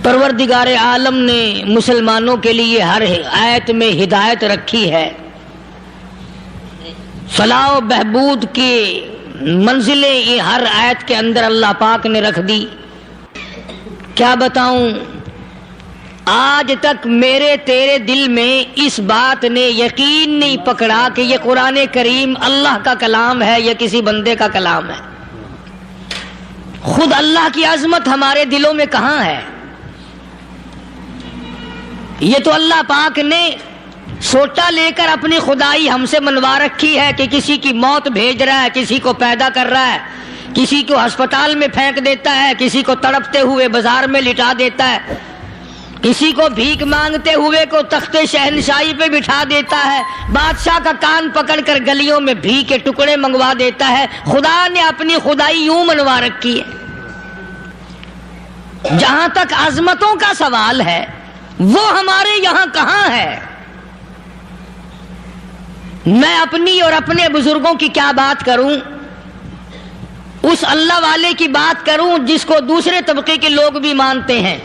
پروردگار عالم نے مسلمانوں کے لیے ہر آیت میں ہدایت رکھی ہے، فلاح و بہبود کی منزلیں یہ ہر آیت کے اندر اللہ پاک نے رکھ دی۔ کیا بتاؤں، آج تک میرے تیرے دل میں اس بات نے یقین نہیں پکڑا کہ یہ قرآن کریم اللہ کا کلام ہے یا کسی بندے کا کلام ہے۔ خود اللہ کی عظمت ہمارے دلوں میں کہاں ہے؟ یہ تو اللہ پاک نے سوٹا لے کر اپنی خدائی ہم سے منوا رکھی ہے کہ کسی کی موت بھیج رہا ہے، کسی کو پیدا کر رہا ہے، کسی کو ہسپتال میں پھینک دیتا ہے، کسی کو تڑپتے ہوئے بازار میں لٹا دیتا ہے، کسی کو بھیک مانگتے ہوئے کو تخت شہنشاہی پہ بٹھا دیتا ہے، بادشاہ کا کان پکڑ کر گلیوں میں بھیک کے ٹکڑے منگوا دیتا ہے۔ خدا نے اپنی خدائی یوں منوا رکھی ہے۔ جہاں تک عظمتوں کا سوال ہے وہ ہمارے یہاں کہاں ہے؟ میں اپنی اور اپنے بزرگوں کی کیا بات کروں، اس اللہ والے کی بات کروں جس کو دوسرے طبقے کے لوگ بھی مانتے ہیں۔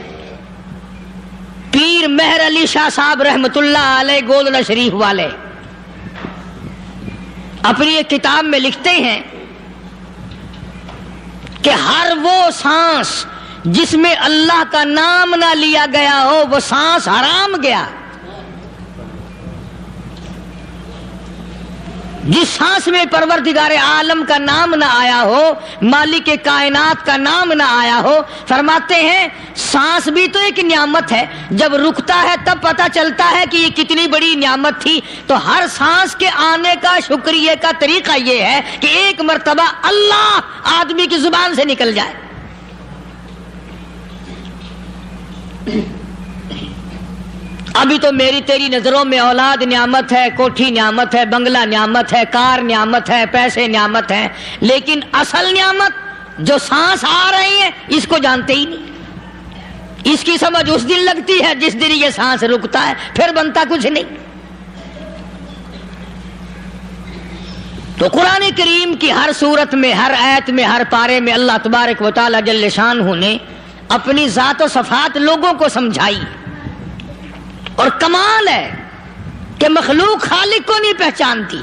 پیر مہر علی شاہ صاحب رحمت اللہ علیہ گولڈا شریف والے اپنی ایک کتاب میں لکھتے ہیں کہ ہر وہ سانس جس میں اللہ کا نام نہ لیا گیا ہو وہ سانس حرام گیا۔ جس سانس میں پروردگار عالم کا نام نہ آیا ہو، مالک کائنات کا نام نہ آیا ہو، فرماتے ہیں سانس بھی تو ایک نعمت ہے، جب رکتا ہے تب پتہ چلتا ہے کہ یہ کتنی بڑی نعمت تھی۔ تو ہر سانس کے آنے کا شکریہ کا طریقہ یہ ہے کہ ایک مرتبہ اللہ آدمی کی زبان سے نکل جائے۔ ابھی تو میری تیری نظروں میں اولاد نعمت ہے، کوٹھی نعمت ہے، بنگلہ نعمت ہے، کار نعمت ہے، پیسے نعمت ہے، لیکن اصل نعمت جو سانس آ رہی ہے اس کو جانتے ہی نہیں۔ اس کی سمجھ اس دن لگتی ہے جس دن یہ سانس رکتا ہے، پھر بنتا کچھ نہیں۔ تو قرآن کریم کی ہر صورت میں، ہر آیت میں، ہر پارے میں اللہ تبارک و تعالی جل شانہ نے اپنی ذات و صفات لوگوں کو سمجھائی۔ اور کمال ہے کہ مخلوق خالق کو نہیں پہچانتی۔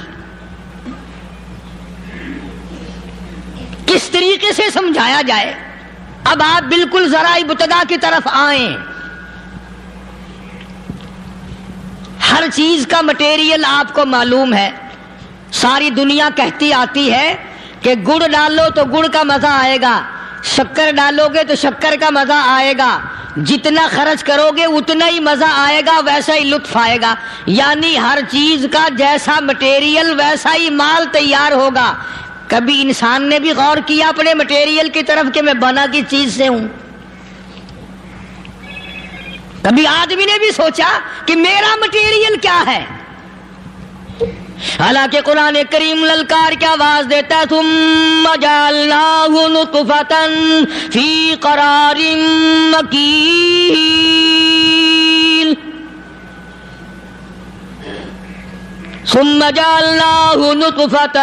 کس طریقے سے سمجھایا جائے؟ اب آپ بالکل ذرا ابتدا کی طرف آئیں۔ ہر چیز کا مٹیریل آپ کو معلوم ہے۔ ساری دنیا کہتی آتی ہے کہ گڑ ڈالو تو گڑ کا مزہ آئے گا، شکر ڈالو گے تو شکر کا مزہ آئے گا، جتنا خرچ کرو گے اتنا ہی مزہ آئے گا، ویسا ہی لطف آئے گا۔ یعنی ہر چیز کا جیسا مٹیریل ویسا ہی مال تیار ہوگا۔ کبھی انسان نے بھی غور کیا اپنے مٹیریل کی طرف کہ میں بنا کس چیز سے ہوں؟ کبھی آدمی نے بھی سوچا کہ میرا مٹیریل کیا ہے؟ حالانکہ قرآن کریم للکار کی آواز دیتا ہے ثم جعلناہ نطفۃ فی قرار مکین، ثم جعلناہ نطفۃ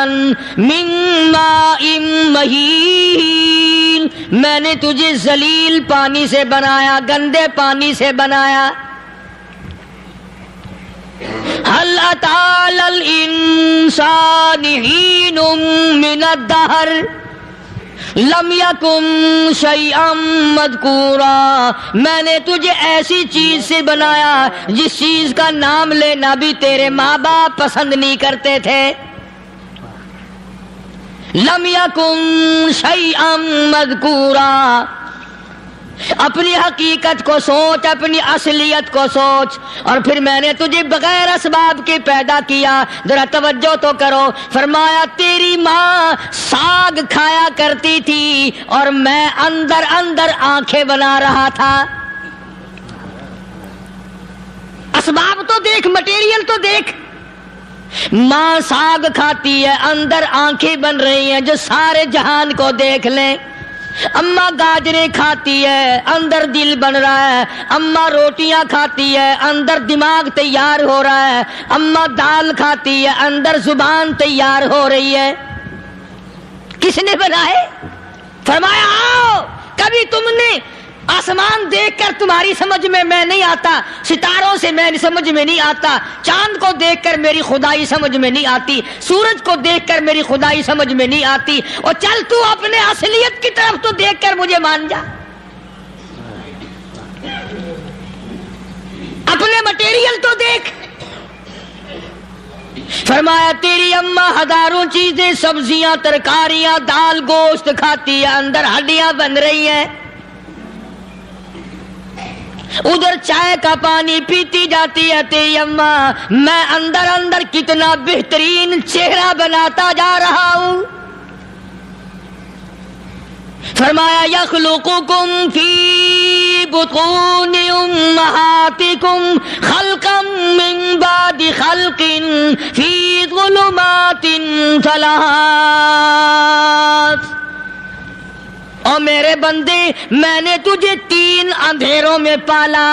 من ماء مہین، میں نے تجھے ذلیل پانی سے بنایا، گندے پانی سے بنایا۔ هل أتى على الإنسان حين من الدهر لم يكن شيئا مذكورا، میں نے تجھے ایسی چیز سے بنایا جس چیز کا نام لینا بھی تیرے ماں باپ پسند نہیں کرتے تھے۔ لم يكن شيئا مذكورا، اپنی حقیقت کو سوچ، اپنی اصلیت کو سوچ۔ اور پھر میں نے تجھے بغیر اسباب کے پیدا کیا۔ ذرا توجہ تو کرو، فرمایا تیری ماں ساگ کھایا کرتی تھی اور میں اندر اندر آنکھیں بنا رہا تھا۔ اسباب تو دیکھ، مٹیریل تو دیکھ۔ ماں ساگ کھاتی ہے، اندر آنکھیں بن رہی ہیں جو سارے جہان کو دیکھ لیں۔ اماں گاجریں کھاتی ہے، اندر دل بن رہا ہے۔ اماں روٹیاں کھاتی ہے، اندر دماغ تیار ہو رہا ہے۔ اماں دال کھاتی ہے، اندر زبان تیار ہو رہی ہے۔ کس نے بنائے؟ فرمایا آؤ، کبھی تم نے آسمان دیکھ کر تمہاری سمجھ میں میں نہیں آتا، ستاروں سے میں سمجھ میں نہیں آتا، چاند کو دیکھ کر میری خدائی سمجھ میں نہیں آتی، سورج کو دیکھ کر میری خدائی سمجھ میں نہیں آتی، اور چل تو اپنے اصلیت کی طرف تو دیکھ کر مجھے مان جا، اپنے مٹیریل تو دیکھ۔ فرمایا تیری اماں ہزاروں چیزیں، سبزیاں، ترکاریاں، دال، گوشت کھاتی ہے، اندر ہڈیاں بن رہی ہیں، ادھر چائے کا پانی پیتی جاتی ہے تیری اماں، میں اندر اندر کتنا بہترین چہرہ بناتا جا رہا ہوں۔ فرمایا یخلقکم فی بطون امہاتکم خلقا من بعد خلق فی ظلمات ثلاث، اور میرے بندے میں نے تجھے 3 اندھیروں میں پالا،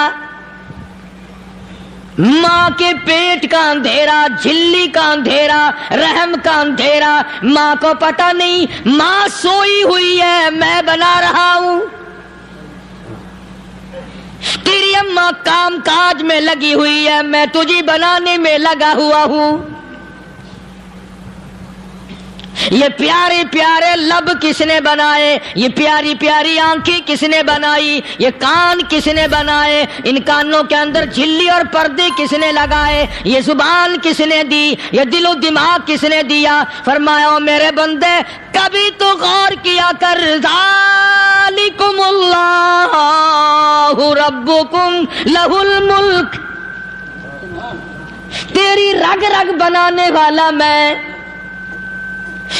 ماں کے پیٹ کا اندھیرا، جھلی کا اندھیرا، رحم کا اندھیرا، ماں کو پتہ نہیں ماں سوئی ہوئی ہے، میں بنا رہا ہوں، تیری اماں کام کاج میں لگی ہوئی ہے، میں تجھے بنانے میں لگا ہوا ہوں۔ یہ پیارے پیارے لب کس نے بنائے، یہ پیاری پیاری آنکھیں کس نے بنائی، یہ کان کس نے بنائے، ان کانوں کے اندر جھلی اور پردے کس نے لگائے، یہ زبان کس نے دی، یہ دل و دماغ کس نے دیا؟ فرمایا او میرے بندے کبھی تو غور کیا کر، ذالکم اللہ ربکم لہ الملک، تیری رگ رگ بنانے والا میں،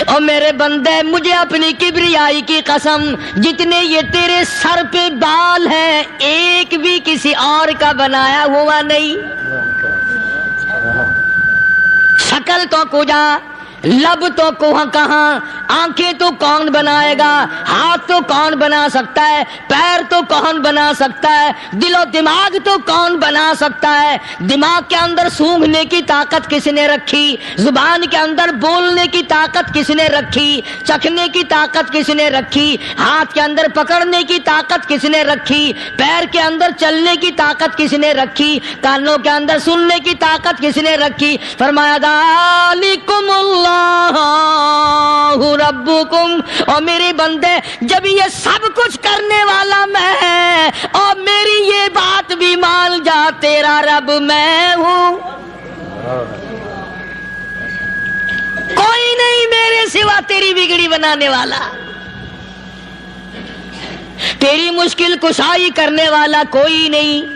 اور میرے بندے مجھے اپنی کبریائی کی قسم، جتنے یہ تیرے سر پہ بال ہیں ایک بھی کسی اور کا بنایا ہوا نہیں، شکل تو کجا، لب تو کہاں، آنکھیں تو کون بنائے گا، ہاتھ تو کون بنا سکتا ہے، پیر تو کون بنا سکتا ہے، دل و دماغ تو کون بنا سکتا ہے؟ دماغ کے اندر سونگھنے کی طاقت کس نے رکھی، زبان کے اندر بولنے کی طاقت کس نے رکھی، چکھنے کی طاقت کس نے رکھی، ہاتھ کے اندر پکڑنے کی طاقت کس نے رکھی، پیر کے اندر چلنے کی طاقت کس نے رکھی، کانوں کے اندر سننے کی طاقت کس نے رکھی؟ فرمایا ذالکم اللہ ربکم، اور میرے بندے جب یہ سب کچھ کرنے والا میں اور میری یہ بات بھی مان جا، تیرا رب میں ہوں، کوئی نہیں میرے سوا تیری بگڑی بنانے والا، تیری مشکل کشائی کرنے والا کوئی نہیں،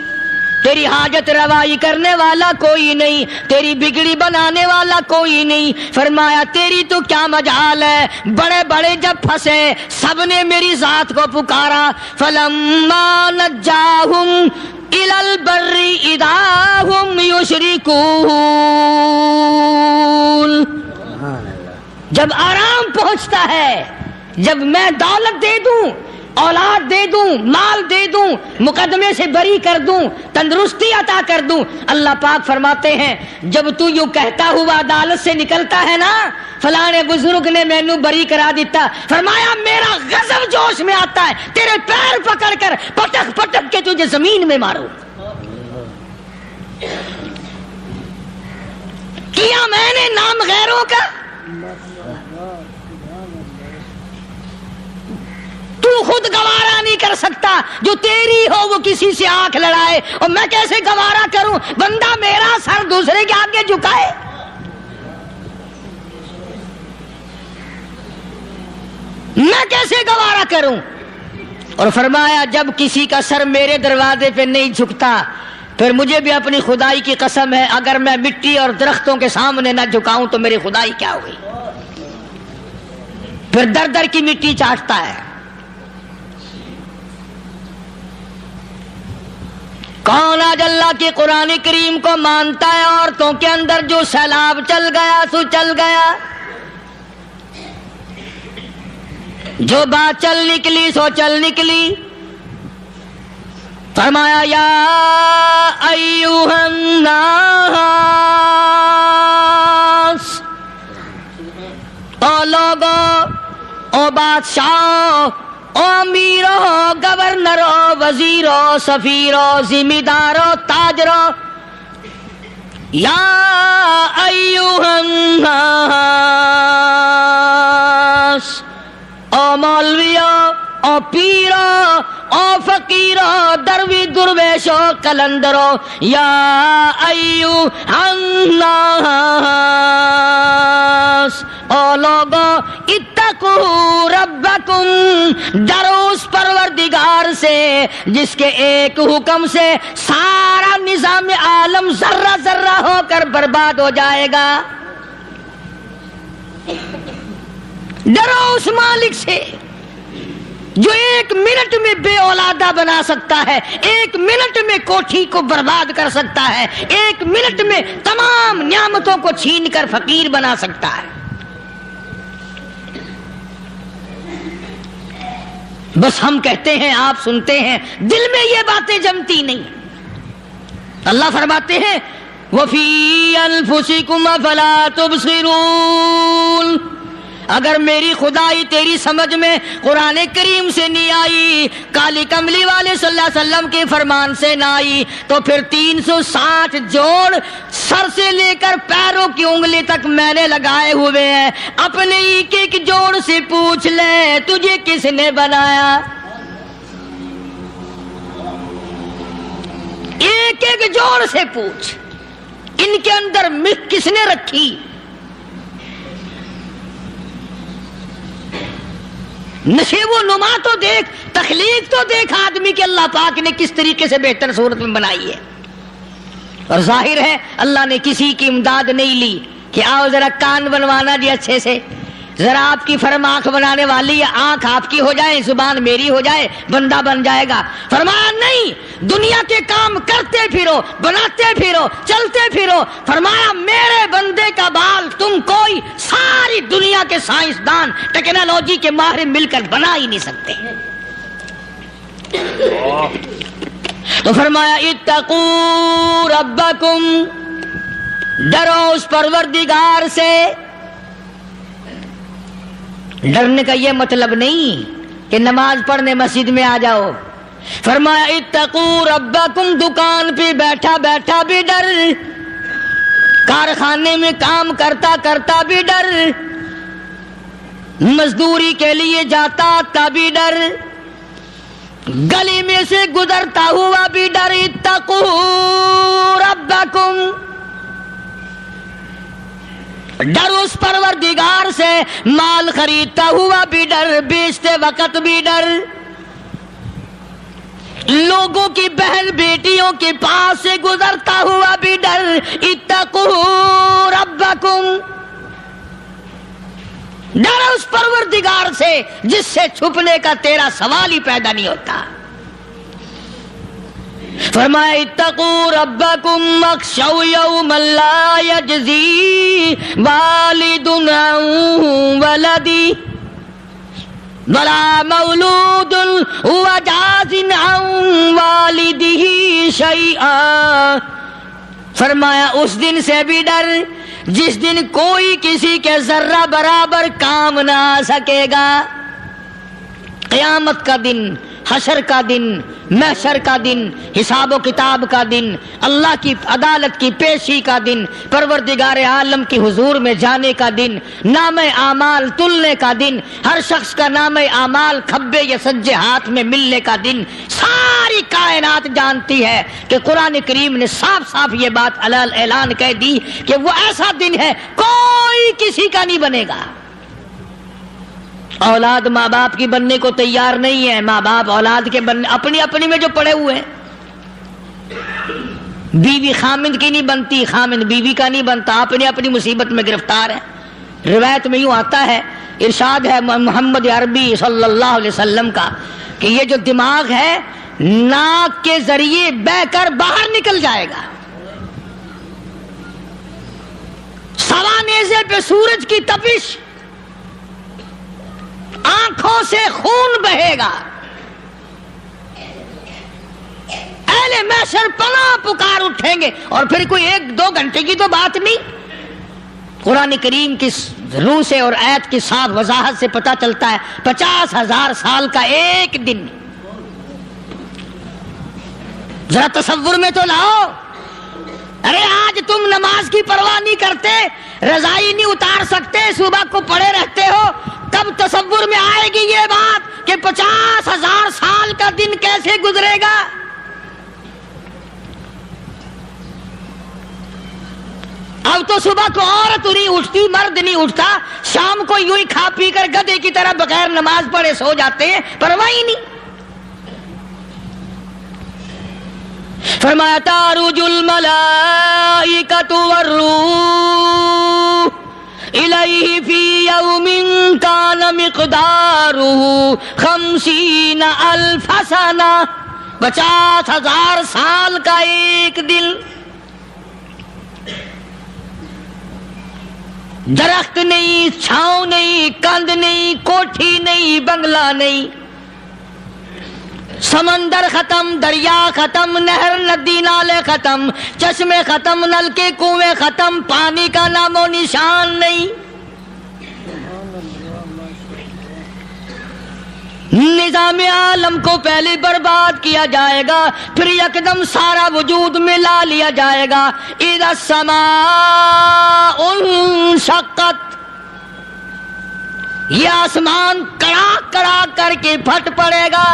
تیری حاجت روائی کرنے والا کوئی نہیں، تیری بگڑی بنانے والا کوئی نہیں۔ فرمایا تیری تو کیا مجال ہے، بڑے بڑے جب پھنسے سب نے میری ذات کو پکارا، فلما نجاہم الی البر اذا ہم یشرکون، جب آرام پہنچتا ہے، جب میں دولت دے دوں، اولاد دے دوں، مال دے دوں، مقدمے سے بری کر دوں، تندرستی عطا کر دوں، اللہ پاک فرماتے ہیں جب تو یوں کہتا ہوا عدالت سے نکلتا ہے نا، فلانے بزرگ نے مینوں بری کرا دیتا، فرمایا میرا غضب جوش میں آتا ہے، تیرے پیر پکڑ کر پٹک پٹک کے تجھے زمین میں ماروں۔ کیا میں نے نام غیروں کا، تو خود گوارا نہیں کر سکتا، جو تیری ہو وہ کسی سے آنکھ لڑائے، اور میں کیسے گوارا کروں بندہ میرا سر دوسرے کے آگے جھکائے؟ میں کیسے گوارا کروں؟ اور فرمایا جب کسی کا سر میرے دروازے پہ نہیں جھکتا، پھر مجھے بھی اپنی خدائی کی قسم ہے اگر میں مٹی اور درختوں کے سامنے نہ جھکاؤں تو میری خدائی کیا ہوئی؟ پھر در در کی مٹی چاٹتا ہے۔ کون آج اللہ کے قرآن کریم کو مانتا ہے؟ عورتوں کے اندر جو سیلاب چل گیا سو چل گیا، جو بات چل نکلی سو چل نکلی۔ فرمایا یا ایھا الناس، او لوگو، او بادشاہ، امیرو گورنرو وزیرو سفیرو ذمہ تاجرو یا ایھا الناس، او مولویو، او پیرو، او فقیرو، دروی درویشو کلندرو، یا ایھا الناس، او لوگو اتقو ربکم، ڈرو اس پروردگار سے جس کے ایک حکم سے سارا نظام عالم ذرہ ذرہ ہو کر برباد ہو جائے گا۔ ڈرو اس مالک سے جو ایک منٹ میں بے اولادہ بنا سکتا ہے، ایک منٹ میں کوٹھی کو برباد کر سکتا ہے، ایک منٹ میں تمام نعمتوں کو چھین کر فقیر بنا سکتا ہے۔ بس ہم کہتے ہیں، آپ سنتے ہیں، دل میں یہ باتیں جمتی نہیں۔ اللہ فرماتے ہیں وَفِي أَنفُسِكُمْ أَفَلَا تُبْصِرُونَ، اگر میری خدائی تیری سمجھ میں قرآن کریم سے نہیں آئی، کالی کملی والے صلی اللہ علیہ وسلم کے فرمان سے نہ آئی، تو پھر 360 جوڑ سر سے لے کر پیروں کی انگلی تک میں نے لگائے ہوئے ہیں۔ اپنے ایک ایک جوڑ سے پوچھ لے تجھے کس نے بنایا، ایک ایک جوڑ سے پوچھ، ان کے اندر مکھ کس نے رکھی؟ نشیب و نما تو دیکھ، تخلیق تو دیکھ آدمی کے اللہ پاک نے کس طریقے سے بہتر صورت میں بنائی ہے۔ اور ظاہر ہے اللہ نے کسی کی امداد نہیں لی کہ آؤ ذرا کان بنوانا جی اچھے سے، ذرا آپ کی فرم آنکھ بنانے والی ہے، آنکھ آپ کی ہو جائے، زبان میری ہو جائے، بندہ بن جائے گا۔ فرمایا نہیں، دنیا کے کام کرتے پھرو، بناتے پھرو، چلتے پھرو۔ فرمایا میرے بندے کا بال تم کوئی ساری دنیا کے سائنسدان ٹیکنالوجی کے ماہر مل کر بنا ہی نہیں سکتے۔ تو فرمایا اتقوا ربکم، ڈرو اس پروردگار سے۔ ڈرنے کا یہ مطلب نہیں کہ نماز پڑھنے مسجد میں آ جاؤ۔ فرمایا اتقوا ربکم، دکان پہ بیٹھا بیٹھا بھی ڈر، کارخانے میں کام کرتا کرتا بھی ڈر، مزدوری کے لیے جاتا تا بھی ڈر، گلی میں سے گزرتا ہوا بھی ڈر۔ اتقوا ربکم، ڈر اس پروردگار سے، مال خریدتا ہوا بھی ڈر، بیچتے وقت بھی ڈر، لوگوں کی بہن بیٹیوں کے پاس سے گزرتا ہوا بھی ڈر۔ اتقوا ربکم، ڈر اس پروردگار سے جس سے چھپنے کا تیرا سوال ہی پیدا نہیں ہوتا۔ فرمایا اتقوا ربکم واخشوا یوما لا یجزی والد عن ولدی ولا مولود هو جاز عن والدہ شیئا۔ فرمایا اس دن سے بھی ڈر جس دن کوئی کسی کے ذرہ برابر کام نہ آ سکے گا۔ قیامت کا دن، حشر کا دن، محشر کا دن، حساب و کتاب کا دن، اللہ کی عدالت کی پیشی کا دن، پروردگار عالم کی حضور میں جانے کا دن، نام اعمال تلنے کا دن، ہر شخص کا نام اعمال کھبے یا سجے ہاتھ میں ملنے کا دن۔ ساری کائنات جانتی ہے کہ قرآن کریم نے صاف صاف یہ بات اعلان کہہ دی کہ وہ ایسا دن ہے کوئی کسی کا نہیں بنے گا۔ اولاد ماں باپ کی بننے کو تیار نہیں ہے، ماں باپ اولاد کے بننے اپنی اپنی میں جو پڑے ہوئے ہیں۔ بیوی خامند کی نہیں بنتی، خامند بیوی کا نہیں بنتا، اپنی اپنی مصیبت میں گرفتار ہے۔ روایت میں یوں آتا ہے، ارشاد ہے محمد عربی صلی اللہ علیہ وسلم کا کہ یہ جو دماغ ہے ناک کے ذریعے بہہ کر باہر نکل جائے گا، سوا نیزے پہ سورج کی تپش، آنکھوں سے خون بہے گا، اہل محشر پناہ پکار اٹھیں گے۔ اور پھر کوئی 1-2 گھنٹے کی تو بات نہیں، قرآن کریم کی روح سے اور آیت کی صاف وضاحت سے پتہ چلتا ہے 50,000 سال کا ایک دن. ذرا تصور میں تو لاؤ. ارے آج تم نماز کی پرواہ نہیں کرتے, رضائی نہیں اتار سکتے, صبح کو پڑے رہتے ہو, کب تصور میں آئے گی یہ بات کہ 50,000 سال کا دن کیسے گزرے گا؟ اب تو صبح کو عورت نہیں اٹھتی, مرد نہیں اٹھتا, شام کو یوں ہی کھا پی کر گدھے کی طرح بغیر نماز پڑھے سو جاتے ہیں, پرواہ ہی نہیں. فرمایا تعرج الملائکۃ والروح الیہ فی یوم کان مقدارہ 50,000 سنہ. 50,000 سال کا ایک دن. درخت نہیں, چھاؤں نہیں, کند نہیں, کوٹھی نہیں, بنگلہ نہیں, سمندر ختم, دریا ختم, نہر ندی نالے ختم, چشمے ختم, نلکے کنویں ختم, پانی کا نام و نشان نہیں. نظام عالم کو پہلے برباد کیا جائے گا, پھر یکدم سارا وجود ملا لیا جائے گا. اذا السماء انشقت, یہ آسمان کڑاک کڑاک کر کے پھٹ پڑے گا.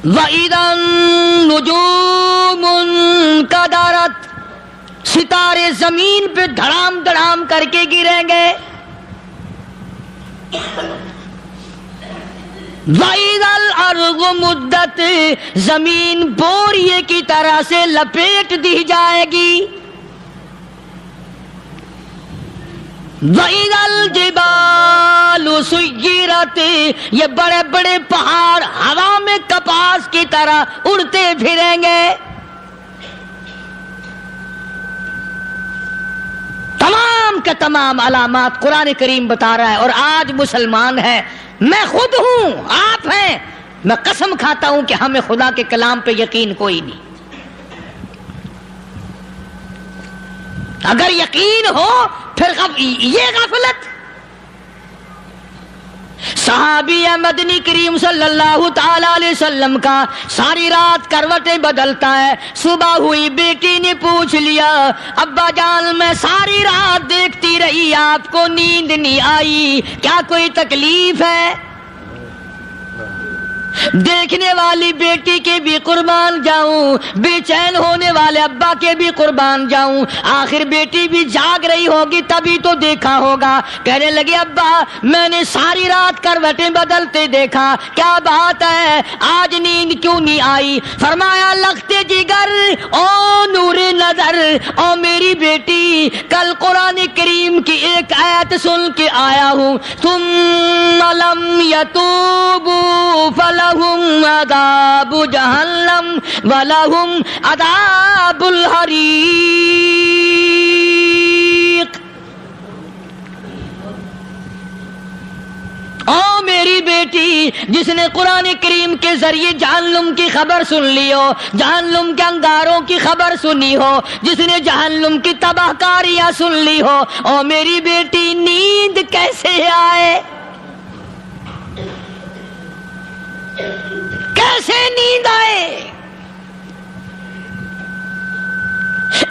وَإِذَا النُّجُومُ انْكَدَرَتْ, ستارے زمین پہ دھڑام دھڑام کر کے گریں گے. وَإِذَا الْأَرْضُ مُدَّتْ, زمین بوریے کی طرح سے لپیٹ دی جائے گی. وَإِذَا الْجِبَالُ سُيِّرَتْ, یہ بڑے بڑے پہاڑ ہوا میں کپاس کی طرح اڑتے پھریں گے. تمام کے تمام علامات قرآن کریم بتا رہا ہے. اور آج مسلمان ہے, میں خود ہوں, آپ ہیں, میں قسم کھاتا ہوں کہ ہمیں خدا کے کلام پہ یقین کوئی نہیں. اگر یقین ہو پھر یہ غفلت. صحابی مدنی کریم صلی اللہ تعالی علیہ وسلم کا ساری رات کروٹیں بدلتا ہے. صبح ہوئی بیٹی نے پوچھ لیا, ابا جان میں ساری رات دیکھتی رہی, آپ کو نیند نہیں آئی, کیا کوئی تکلیف ہے؟ دیکھنے والی بیٹی کے بھی قربان جاؤں, بے چین ہونے والے ابا کے بھی قربان جاؤں. آخر بیٹی بھی جاگ رہی ہوگی تبھی تو دیکھا ہوگا. کہنے لگے ابا میں نے ساری رات کروٹیں بدلتے دیکھا, کیا بات ہے, آج نیند کیوں نہیں آئی؟ فرمایا لختے جگر او نور نظر, او میری بیٹی کل قرآن کریم کی ایک آیت سن کے آیا ہوں, ثم لم یتوبوا فلہم عذاب جہنم ولہم عذاب الحریق. او میری بیٹی جس نے قرآن کریم کے ذریعے جہنم کی خبر سن لی ہو, جہنم کے انگاروں کی خبر سنی ہو, جس نے جہنم کی تباہ کاریاں سن لی ہو, او میری بیٹی نیند کیسے آئے؟ کیسے نیند آئے؟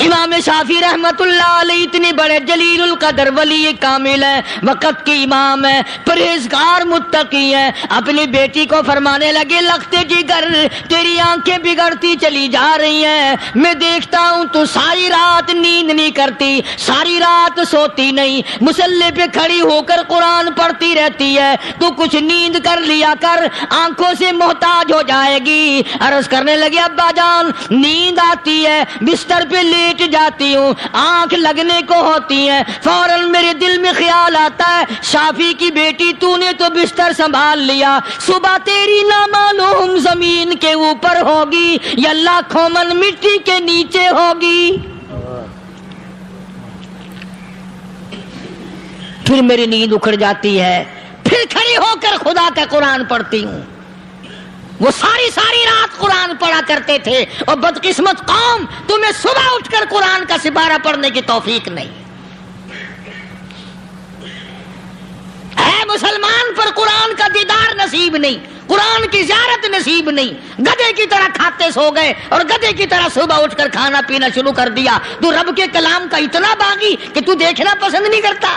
امام شافعی رحمت اللہ علیہ اتنے بڑے جلیل القدر ولی کامل ہیں, وقت کے امام ہیں, پرہیزگار متقی ہیں. اپنی بیٹی کو فرمانے لگے لختے جگر تیری آنکھیں بگڑتی چلی جا رہی ہیں, میں دیکھتا ہوں تو ساری رات نیند نہیں کرتی, ساری رات سوتی نہیں, مصلی پہ کھڑی ہو کر قرآن پڑھتی رہتی ہے, تو کچھ نیند کر لیا کر, آنکھوں سے محتاج ہو جائے گی. عرض کرنے لگے ابا جان نیند آتی ہے, بستر پہ لیٹ جاتی ہوں, آنکھ لگنے کو ہوتی ہے, فوراً میرے دل میں خیال آتا ہے شافی کی بیٹی تو نے تو بستر سنبھال لیا, صبح تیری نامعلوم زمین کے اوپر ہوگی یا لاکھوں من مٹی کے نیچے ہوگی. پھر میری نیند اکھڑ جاتی ہے, پھر کھڑی ہو کر خدا کا قرآن پڑھتی ہوں. وہ ساری رات قرآن پڑھا کرتے تھے, اور بدقسمت قوم تمہیں صبح اٹھ کر قرآن کا سپارہ پڑھنے کی توفیق نہیں. مسلمان پر قرآن کا دیدار نصیب نہیں، قرآن کی زیارت نصیب نہیں، گدھے کی طرح کھاتے سو گئے اور گدھے کی طرح صبح اٹھ کر کھانا پینا شروع کر دیا، تو رب کے کلام کا اتنا باغی کہ تو دیکھنا پسند نہیں کرتا۔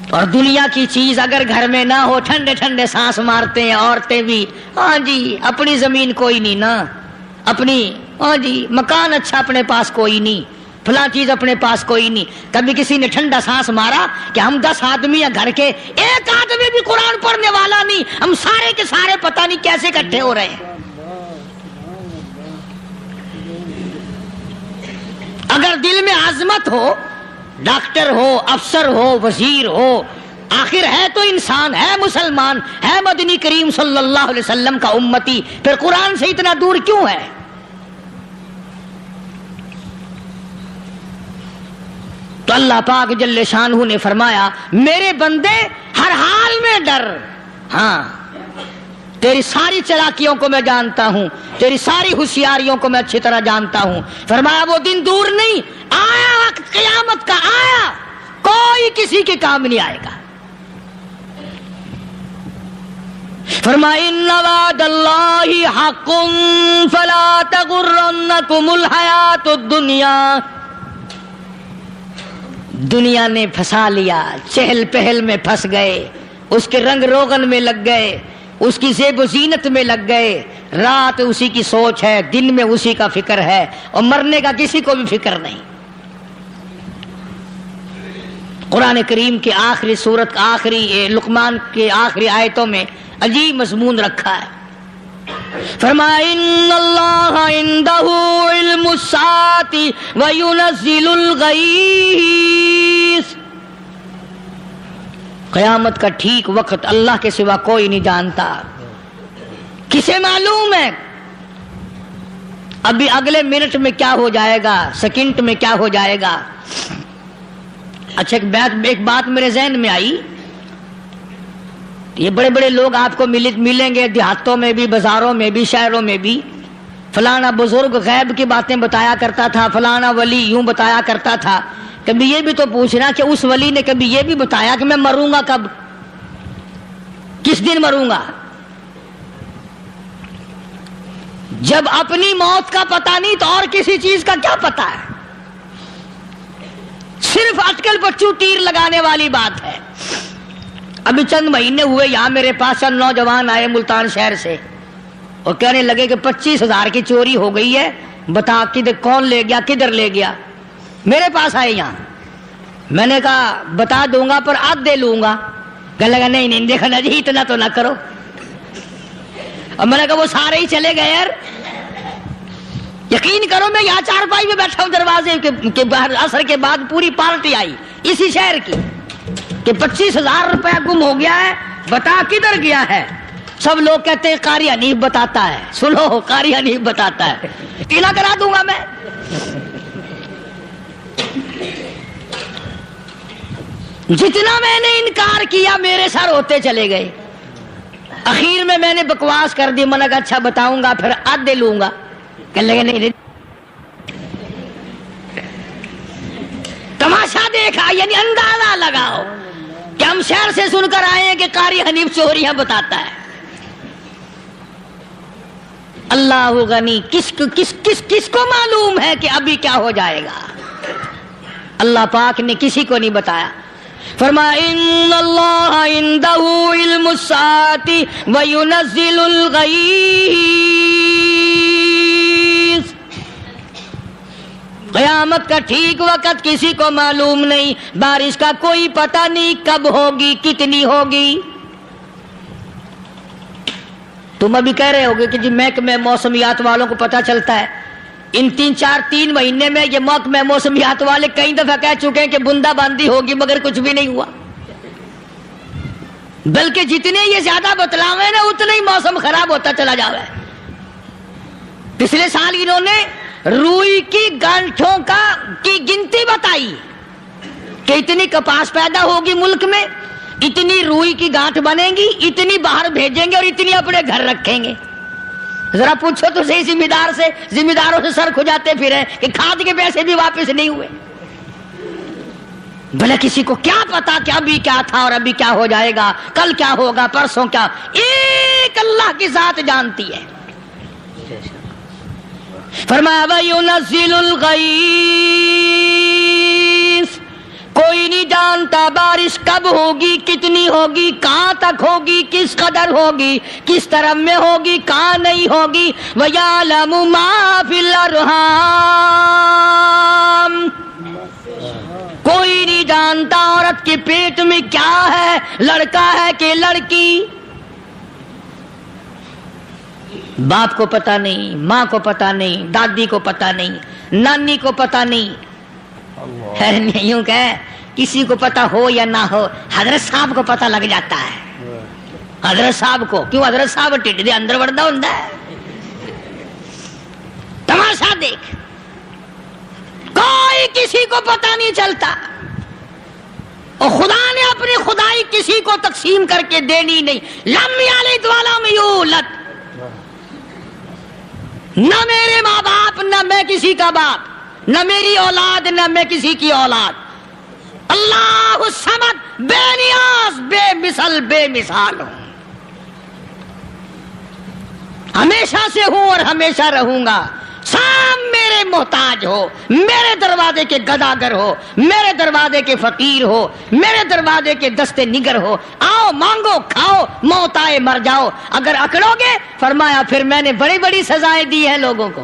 اور دنیا کی چیز اگر گھر میں نہ ہو، ٹھنڈے ٹھنڈے سانس مارتے ہیں عورتیں بھی، ہاں جی اپنی زمین کوئی نہیں نا، اپنی ہاں جی مکان اچھا اپنے پاس کوئی نہیں، فلاں چیز اپنے پاس کوئی نہیں۔ کبھی کسی نے ٹھنڈا سانس مارا کہ ہم 10 آدمی ہیں گھر کے، ایک آدمی بھی قرآن پڑھنے والا نہیں، ہم سارے کے سارے پتہ نہیں کیسے اکٹھے ہو رہے ہیں۔ اگر دل میں عظمت ہو، ڈاکٹر ہو، افسر ہو، وزیر ہو، آخر ہے تو انسان، ہے مسلمان، ہے مدنی کریم صلی اللہ علیہ وسلم کا امتی، پھر قرآن سے اتنا دور کیوں ہے؟ تو اللہ پاک جل شانہ نے فرمایا میرے بندے ہر حال میں ڈر، ہاں تیری ساری چلاکیوں کو میں جانتا ہوں، تیری ساری ہوشیاریوں کو میں اچھی طرح جانتا ہوں۔ فرمایا وہ دن دور نہیں، آیا وقت قیامت کا، آیا، کوئی کسی کے کام نہیں آئے گا۔ فرمایا ان وعد اللہ حق فلا تغرنکم الحیات الدنیا، دنیا نے پھنسا لیا، چہل پہل میں پھنس گئے، اس کے رنگ روغن میں لگ گئے، اس کی زیب و زینت میں لگ گئے، رات اسی کی سوچ ہے، دن میں اسی کا فکر ہے، اور مرنے کا کسی کو بھی فکر نہیں۔ قرآن کریم کے آخری سورت کا آخری لقمان کے آخری آیتوں میں عجیب مضمون رکھا ہے۔ فرمایا ان اللہ عندہ علم الساعۃ وینزل الغیث، قیامت کا ٹھیک وقت اللہ کے سوا کوئی نہیں جانتا۔ کسے معلوم ہے ابھی اگلے منٹ میں کیا ہو جائے گا، سیکنڈ میں کیا ہو جائے گا؟ اچھا ایک بات میرے ذہن میں آئی، یہ بڑے بڑے لوگ آپ کو ملیں گے دیہاتوں میں بھی، بازاروں میں بھی، شہروں میں بھی، فلانا بزرگ غیب کی باتیں بتایا کرتا تھا، فلانا ولی یوں بتایا کرتا تھا۔ کبھی یہ بھی تو پوچھنا کہ اس ولی نے کبھی یہ بھی بتایا کہ میں مروں گا کب، کس دن مروں گا؟ جب اپنی موت کا پتہ نہیں تو اور کسی چیز کا کیا پتہ ہے؟ صرف اٹکل پچو تیر لگانے والی بات ہے۔ ابھی چند مہینے ہوئے یہاں میرے پاس چند نوجوان آئے ملتان شہر سے اور کہنے لگے کہ 25,000 کی چوری ہو گئی ہے، بتا کدھر کون لے گیا، کدھر لے گیا؟ میرے پاس آئے یہاں، میں نے کہا بتا دوں گا پر آدھے لوں گا۔ کہنے لگا نہیں نہیں دیکھا نا جی اتنا تو نہ کرو۔ اور میں نے کہا وہ سارے ہی چلے گئے یار، یقین کرو میں یہاں چارپائی میں بیٹھا ہوں دروازے کے باہر، عصر کے بعد پوری پارٹی آئی اسی شہر کی کہ 25,000 روپیہ گم ہو گیا ہے، بتا کدھر گیا ہے؟ سب لوگ کہتے ہیں قاری حنیف بتاتا ہے، سنو قاری حنیف بتاتا ہے، قلعہ کرا دوں گا میں۔ جتنا میں نے انکار کیا میرے سر ہوتے چلے گئے، اخیر میں نے بکواس کر دی، میں نے کہا اچھا بتاؤں گا پھر آدھے لوں گا۔ کہنے لگے نہیں تماشا دیکھا، یعنی اندازہ لگاؤ کہ ہم شہر سے سن کر آئے ہیں کہ قاری حنیف چوریاں بتاتا ہے۔ اللہ غنی، کس کو معلوم ہے کہ ابھی کیا ہو جائے گا؟ اللہ پاک نے کسی کو نہیں بتایا۔ فرمایا ان اللہ عندہ علم الساعۃ وینزل الغیث، قیامت کا ٹھیک وقت کسی کو معلوم نہیں، بارش کا کوئی پتہ نہیں کب ہوگی، کتنی ہوگی۔ تم ابھی کہہ رہے ہوگے کہ جی محکمہ موسمیات والوں کو پتہ چلتا ہے، ان 3 مہینے میں یہ محکمہ موسمیات والے کئی دفعہ کہہ چکے ہیں کہ بندہ باندی ہوگی، مگر کچھ بھی نہیں ہوا، بلکہ جتنے یہ زیادہ بتلاوے نا اتنا ہی موسم خراب ہوتا چلا جا رہا ہے۔ پچھلے سال انہوں نے روئی کی گانٹھوں کی گنتی بتائی کہ اتنی کپاس پیدا ہوگی ملک میں، اتنی روئی کی گانٹھ بنے گی، اتنی باہر بھیجیں گے اور اتنی اپنے گھر رکھیں گے۔ ذرا پوچھو تو صحیح ذمہ داروں سے سر کھجاتے پھرے کہ کھاد کے پیسے بھی واپس نہیں ہوئے. بھلے کسی کو کیا پتا کہ ابھی کیا تھا اور ابھی کیا ہو جائے گا، کل کیا ہوگا، پرسوں کیا. ایک اللہ کی ذات جانتی ہے. فرمایا وَيُنَزِّلُ الْغَيْثَ، کوئی نہیں جانتا بارش کب ہوگی، کتنی ہوگی، کہاں تک ہوگی، کس قدر ہوگی، کس طرف میں ہوگی، کہاں نہیں ہوگی. وَيَعْلَمُ مَا فِي الْأَرْحَامِ، کوئی نہیں جانتا عورت کے پیٹ میں کیا ہے، لڑکا ہے کہ لڑکی. باپ کو پتہ نہیں، ماں کو پتہ نہیں، دادی کو پتہ نہیں، نانی کو پتہ نہیں. یوں کہ کسی کو پتہ ہو یا نہ ہو، حضرت صاحب کو پتہ لگ جاتا ہے. حضرت صاحب کو کیوں؟ حضرت صاحب ٹھڈ دے اندر وڑدا ہوندا ہے. تماشا دیکھ، کوئی کسی کو پتہ نہیں چلتا. اور خدا نے اپنی خدائی کسی کو تقسیم کر کے دینی نہیں. لم یلد ولم یولد، نہ میرے ماں باپ، نہ میں کسی کا باپ، نہ میری اولاد، نہ میں کسی کی اولاد. اللہ الصمد، بے نیاز، بے مثل، بے مثال ہوں. ہمیشہ سے ہوں اور ہمیشہ رہوں گا. سام میرے محتاج ہو، میرے دروازے کے گداگر ہو، میرے دروازے کے فقیر ہو، میرے دروازے کے دستے نگر ہو. آؤ مانگو کھاؤ، موت آئے مر جاؤ. اگر اکڑو گے، فرمایا پھر میں نے بڑی بڑی سزائیں دی ہیں لوگوں کو.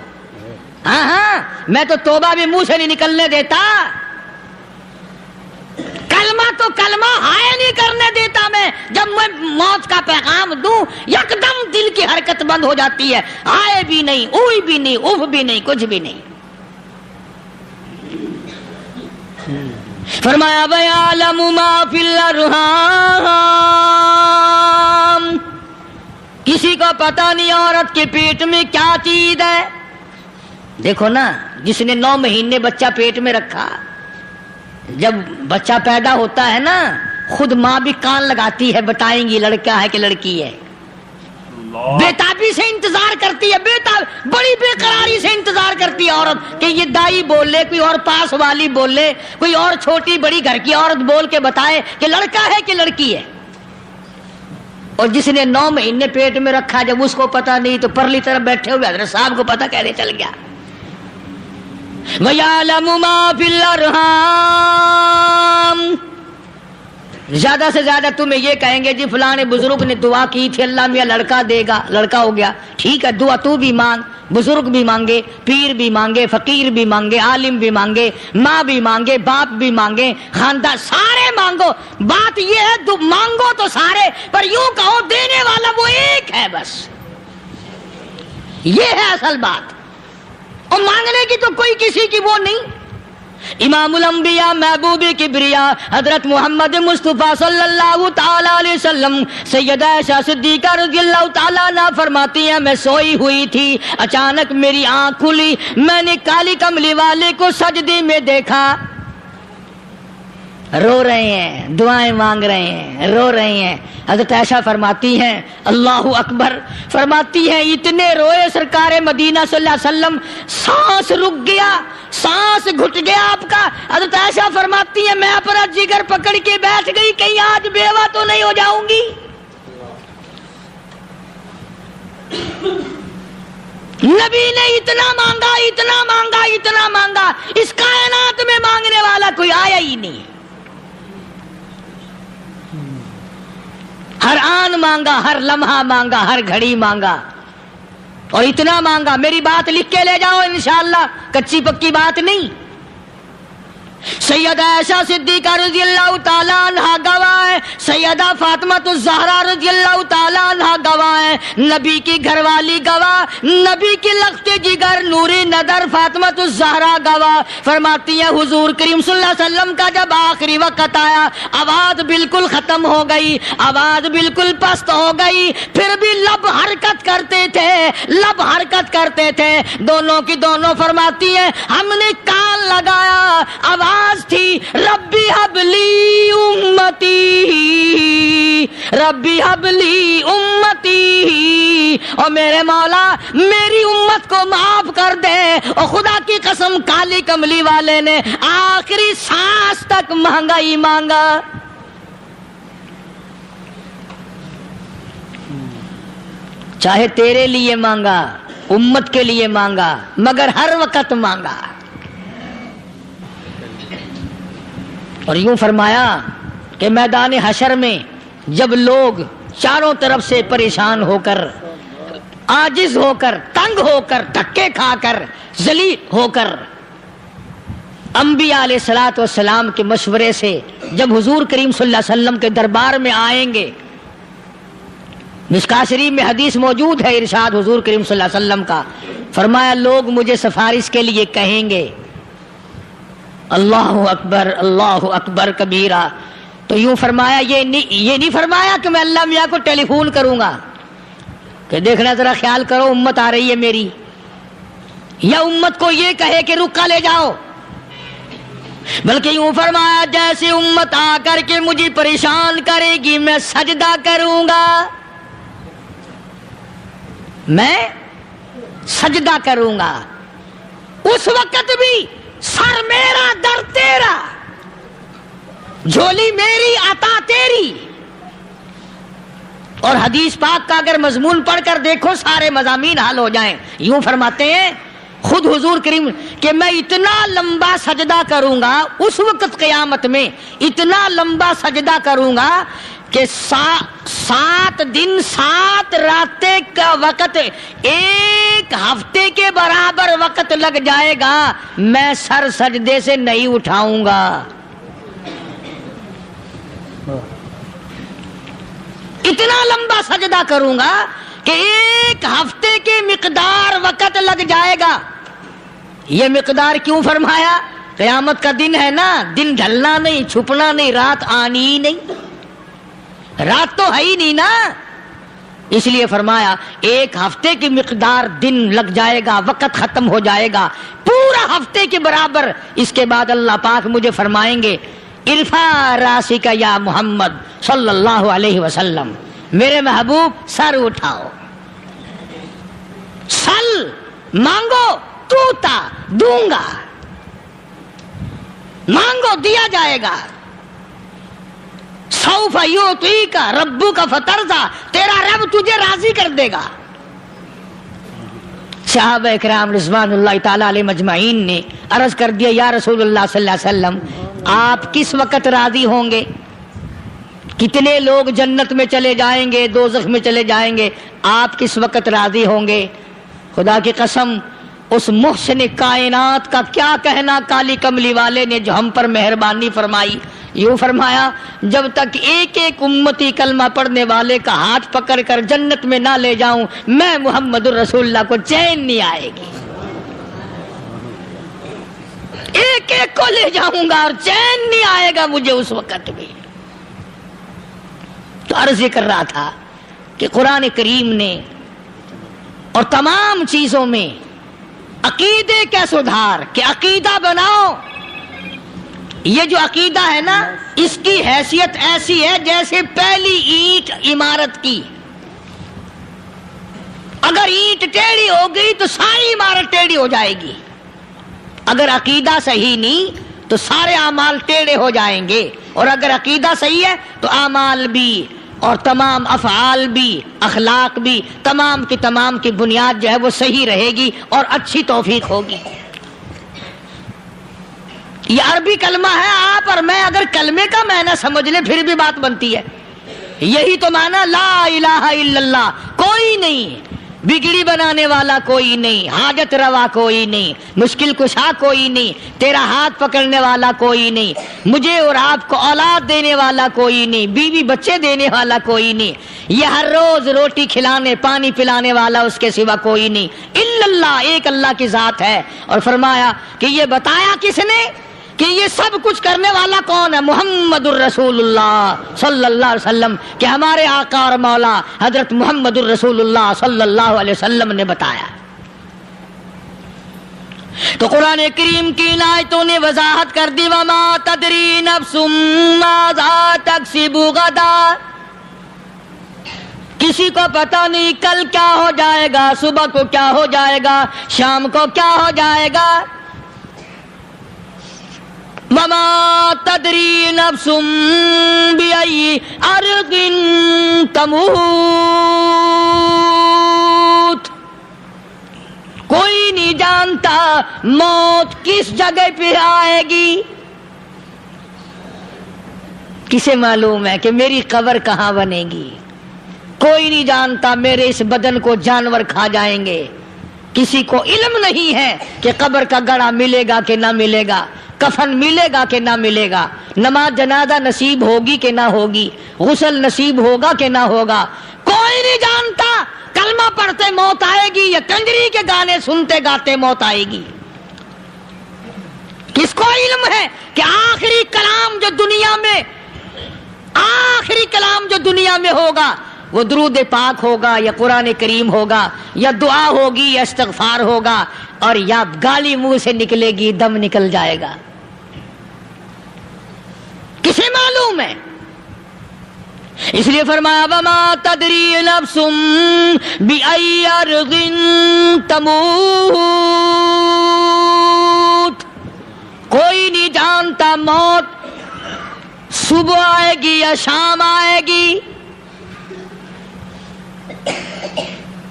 ہاں میں تو توبہ بھی منہ سے نہیں نکلنے دیتا. کلمہ تو کلمہ ہائے نہیں کرنے دیتا میں. جب میں موت کا پیغام دوں، یکدم دل کی حرکت بند ہو جاتی ہے. آئے بھی نہیں، اوئی بھی نہیں، اف بھی نہیں، کچھ بھی نہیں. فرمایا وَيَعْلَمُ مَا فِي الْأَرْحَامِ، کسی کو پتہ نہیں عورت کے پیٹ میں کیا چیز ہے. دیکھو نا، جس نے 9 مہینے بچہ پیٹ میں رکھا، جب بچہ پیدا ہوتا ہے نا، خود ماں بھی کان لگاتی ہے، بتائیں گی لڑکا ہے کہ لڑکی ہے. بےتابی سے انتظار کرتی ہے، بڑی بے قراری سے انتظار کرتی ہے عورت کہ یہ دائی بول لے، کوئی اور پاس والی بول لے، کوئی اور چھوٹی بڑی گھر کی عورت بول کے بتائے کہ لڑکا ہے کہ لڑکی ہے. اور جس نے 9 مہینے پیٹ میں رکھا، جب اس کو پتا نہیں تو پرلی طرف بیٹھے ہوئے حضرت صاحب کو پتا کیسے چل گیا. وَيَعْلَمُ مَا فِي الْأَرْحَامِ، زیادہ سے زیادہ تمہیں یہ کہیں گے جی فلاں بزرگ نے دعا کی تھی، اللہ میاں لڑکا دے گا، لڑکا ہو گیا. ٹھیک ہے، دعا تو بھی مانگ، بزرگ بھی مانگے، پیر بھی مانگے، فقیر بھی مانگے، عالم بھی مانگے، ماں بھی مانگے، باپ بھی مانگے، خاندان سارے مانگو. بات یہ ہے مانگو تو سارے، پر یوں کہو دینے والا وہ ایک ہے بس. یہ ہے اصل بات. اور مانگنے کی تو کوئی کسی کی وہ نہیں. امام الانبیاء محبوب کبریا حضرت محمد مصطفیٰ صلی اللہ تعالی علیہ وسلم سیدہ عائشہ صدیقہ رضی اللہ تعالیٰ عنہا فرماتی ہیں میں سوئی ہوئی تھی، اچانک میری آنکھ کھلی، میں نے کالی کملی والے کو سجدے میں دیکھا. رو رہے ہیں، دعائیں مانگ رہے ہیں، رو رہے ہیں. حضرت عائشہ فرماتی ہیں اللہ اکبر، فرماتی ہیں اتنے روئے سرکار مدینہ صلی اللہ علیہ وسلم، سانس رک گیا، سانس گھٹ گیا آپ کا. حضرت عائشہ فرماتی ہیں میں اپنا جگر پکڑ کے بیٹھ گئی، کہیں آج بیوہ تو نہیں ہو جاؤں گی. نبی نے اتنا مانگا، اتنا مانگا، اتنا مانگا، اس کائنات میں مانگنے والا کوئی آیا ہی نہیں. ہر آن مانگا، ہر لمحہ مانگا، ہر گھڑی مانگا، اور اتنا مانگا. میری بات لکھ کے لے جاؤ انشاءاللہ، کچی پکی بات نہیں. سیدہ عائشہ صدیقہ رضی اللہ تعالیٰ عنہا گواہ ہے، سیدہ فاطمہ الزہرا رضی اللہ تعالیٰ عنہا گواہ ہے، نبی کی گھر والی گواہ، نبی کی لخت جگر نوری نظر فاطمہ الزہرا گواہ. فرماتی ہے حضور کریم صلی اللہ علیہ وسلم کا جب آخری وقت آیا، آواز بالکل ختم ہو گئی، آواز بالکل پست ہو گئی، پھر بھی لب حرکت کرتے تھے، لب حرکت کرتے تھے، دونوں کی دونوں. فرماتی ہے ہم نے کان لگایا، آواز تھی ربی حبلی امتی ربی حبلی امتی، اور میرے مولا میری امت کو معاف کر دے۔ اور خدا کی قسم کالی کملی والے نے آخری سانس تک مانگا ہی مانگا۔ چاہے تیرے لیے مانگا، امت کے لیے مانگا، مگر ہر وقت مانگا۔ اور یوں فرمایا کہ میدان حشر میں جب لوگ چاروں طرف سے پریشان ہو کر، عاجز ہو کر، تنگ ہو کر، دھکے کھا کر، ذلیل ہو کر انبیاء علیہ الصلوۃ والسلام کے مشورے سے جب حضور کریم صلی اللہ علیہ وسلم کے دربار میں آئیں گے، مشکاۃ شریف میں حدیث موجود ہے، ارشاد حضور کریم صلی اللہ علیہ وسلم کا، فرمایا لوگ مجھے سفارش کے لیے کہیں گے اللہ اکبر کبیرہ، تو یوں فرمایا یہ نہیں فرمایا کہ میں اللہ میاں کو ٹیلی فون کروں گا کہ دیکھنا ذرا خیال کرو امت آ رہی ہے میری، یا امت کو یہ کہے کہ رکا لے جاؤ، بلکہ یوں فرمایا جیسے امت آ کر کے مجھے پریشان کرے گی میں سجدہ کروں گا، میں سجدہ کروں گا، اس وقت بھی سر میرا در تیرا، جھولی میری عطا تیری۔ اور حدیث پاک کا اگر مضمون پڑھ کر دیکھو سارے مضامین حل ہو جائیں۔ یوں فرماتے ہیں خود حضور کریم کہ میں اتنا لمبا سجدہ کروں گا اس وقت قیامت میں، اتنا لمبا سجدہ کروں گا کہ 7 دن 7 راتیں کا وقت 1 ہفتے کے برابر وقت لگ جائے گا، میں سر سجدے سے نہیں اٹھاؤں گا۔ اتنا لمبا سجدہ کروں گا کہ 1 ہفتے کے مقدار وقت لگ جائے گا۔ یہ مقدار کیوں فرمایا؟ قیامت کا دن ہے نا، دن ڈھلنا نہیں، چھپنا نہیں، رات آنی ہی نہیں، رات تو ہے ہی نہیں نا، اس لیے فرمایا 1 ہفتے کی مقدار دن لگ جائے گا، وقت ختم ہو جائے گا پورا ہفتے کے برابر۔ اس کے بعد اللہ پاک مجھے فرمائیں گے ارفع راسک یا محمد صلی اللہ علیہ وسلم، میرے محبوب سر اٹھاؤ، سل مانگو توتا دوں گا، مانگو دیا جائے گا، سوف یعطیک ربک فترضی، تیرا رب تجھے راضی کر دے گا۔ صحابہ اکرام رضوان اللہ تعالی علیہ مجمعین نے عرض کر دیا یا رسول اللہ صلی اللہ علیہ وسلم آپ کس وقت راضی ہوں گے؟ کتنے لوگ جنت میں چلے جائیں گے، دوزخ میں چلے جائیں گے، آپ کس وقت راضی ہوں گے؟ خدا کی قسم اس محسن کائنات کا کیا کہنا کالی کملی والے نے جو ہم پر مہربانی فرمائی۔ یوں فرمایا جب تک ایک امتی کلمہ پڑھنے والے کا ہاتھ پکڑ کر جنت میں نہ لے جاؤں میں محمد الرسول اللہ کو چین نہیں آئے گی، ایک کو لے جاؤں گا اور چین نہیں آئے گا مجھے اس وقت بھی۔ تو عرض یہ کر رہا تھا کہ قرآن کریم نے اور تمام چیزوں میں عقیدے کا سدھار کہ عقیدہ بناؤ، یہ جو عقیدہ ہے نا اس کی حیثیت ایسی ہے جیسے پہلی اینٹ عمارت کی، اگر اینٹ ٹیڑھی ہو گئی تو ساری عمارت ٹیڑھی ہو جائے گی، اگر عقیدہ صحیح نہیں تو سارے اعمال ٹیڑھے ہو جائیں گے، اور اگر عقیدہ صحیح ہے تو اعمال بھی اور تمام افعال بھی اخلاق بھی تمام کی بنیاد جو ہے وہ صحیح رہے گی اور اچھی توفیق ہوگی۔ یہ عربی کلمہ ہے، آپ اور میں اگر کلمے کا معنی سمجھ لیں پھر بھی بات بنتی ہے، یہی تو معنی لا الہ الا اللہ، کوئی نہیں بگڑی بنانے والا، کوئی نہیں حاجت روا، کوئی نہیں مشکل کشا، کوئی نہیں تیرا ہاتھ پکڑنے والا، کوئی نہیں مجھے اور آپ کو اولاد دینے والا، کوئی نہیں بیوی بچے دینے والا، کوئی نہیں یہ ہر روز روٹی کھلانے پانی پلانے والا اس کے سوا کوئی نہیں الا اللہ، ایک اللہ کی ذات ہے۔ اور فرمایا کہ یہ بتایا کس نے کہ یہ سب کچھ کرنے والا کون ہے؟ محمد الرسول اللہ صلی اللہ علیہ وسلم، کہ ہمارے آقا اور مولا حضرت محمد الرسول اللہ صلی اللہ علیہ وسلم نے بتایا۔ تو قرآن کریم کی آیتوں نے وضاحت کر دی وما تدری نفس ماذا تکسب غدا، کسی کو پتا نہیں کل کیا ہو جائے گا، صبح کو کیا ہو جائے گا، شام کو کیا ہو جائے گا. وما تدری نفس بأي أرض تموت. کوئی نہیں جانتا موت کس جگہ پہ آئے گی. کسے معلوم ہے کہ میری قبر کہاں بنے گی؟ کوئی نہیں جانتا میرے اس بدن کو جانور کھا جائیں گے. کسی کو علم نہیں ہے کہ قبر کا گڑھا ملے گا کہ نہ ملے گا، کفن ملے گا کہ نہ ملے گا، نماز جنازہ نصیب ہوگی کہ نہ ہوگی، غسل نصیب ہوگا کہ نہ ہوگا. کوئی نہیں جانتا کلمہ پڑھتے موت آئے گی یا کنجری کے گانے سنتے گاتے موت آئے گی. کس کو علم ہے کہ آخری کلام جو دنیا میں ہوگا وہ درود پاک ہوگا یا قرآن کریم ہوگا یا دعا ہوگی یا استغفار ہوگا، اور یا گالی منہ سے نکلے گی، دم نکل جائے گا. کسے معلوم ہے؟ اس لیے فرمایا وما تدری نفس بأي أرض تموت. کوئی نہیں جانتا موت صبح آئے گی یا شام آئے گی.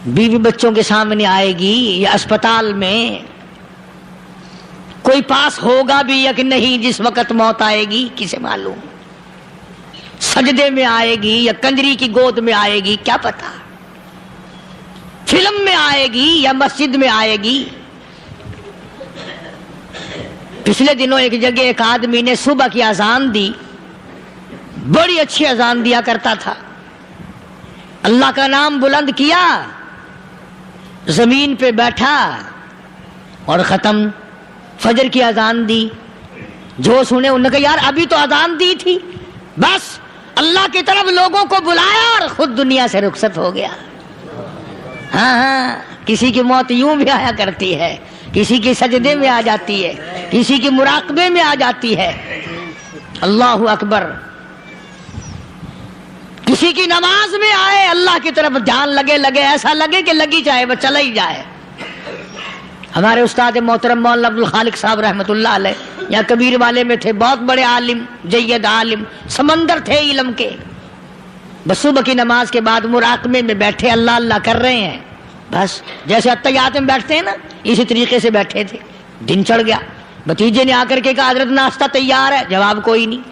بیوی بچوں کے سامنے آئے گی یا اسپتال میں، کوئی پاس ہوگا بھی یا کہ نہیں جس وقت موت آئے گی کسے معلوم. سجدے میں آئے گی یا کنجری کی گود میں آئے گی کیا پتا. فلم میں آئے گی یا مسجد میں آئے گی. پچھلے دنوں ایک جگہ ایک آدمی نے صبح کی اذان دی، بڑی اچھی اذان دیا کرتا تھا، اللہ کا نام بلند کیا، زمین پہ بیٹھا اور ختم. فجر کی اذان دی، جو سنے انہوں نے کہا یار ابھی تو اذان دی تھی. بس اللہ کی طرف لوگوں کو بلایا اور خود دنیا سے رخصت ہو گیا. ہاں کسی کی موت یوں بھی آیا کرتی ہے، کسی کی سجدے میں آ جاتی ہے، کسی کی مراقبے میں آ جاتی ہے. اللہ اکبر. کسی کی نماز میں آئے، اللہ کی طرف دھیان لگے ایسا لگے کہ لگی جائے وہ چلا ہی جائے. ہمارے استاد محترم مولانا عبد الخالق صاحب رحمۃ اللہ علیہ یہاں کبیر والے میں تھے، بہت بڑے عالم، جید عالم، سمندر تھے علم کے. بس صبح کی نماز کے بعد مراقبے میں بیٹھے اللہ اللہ کر رہے ہیں، بس جیسے اتحیات میں بیٹھتے ہیں نا اسی طریقے سے بیٹھے تھے. دن چڑھ گیا، بھتیجے نے آ کر کے کہا حضرت ناشتہ تیار ہے، جواب کوئی نہیں.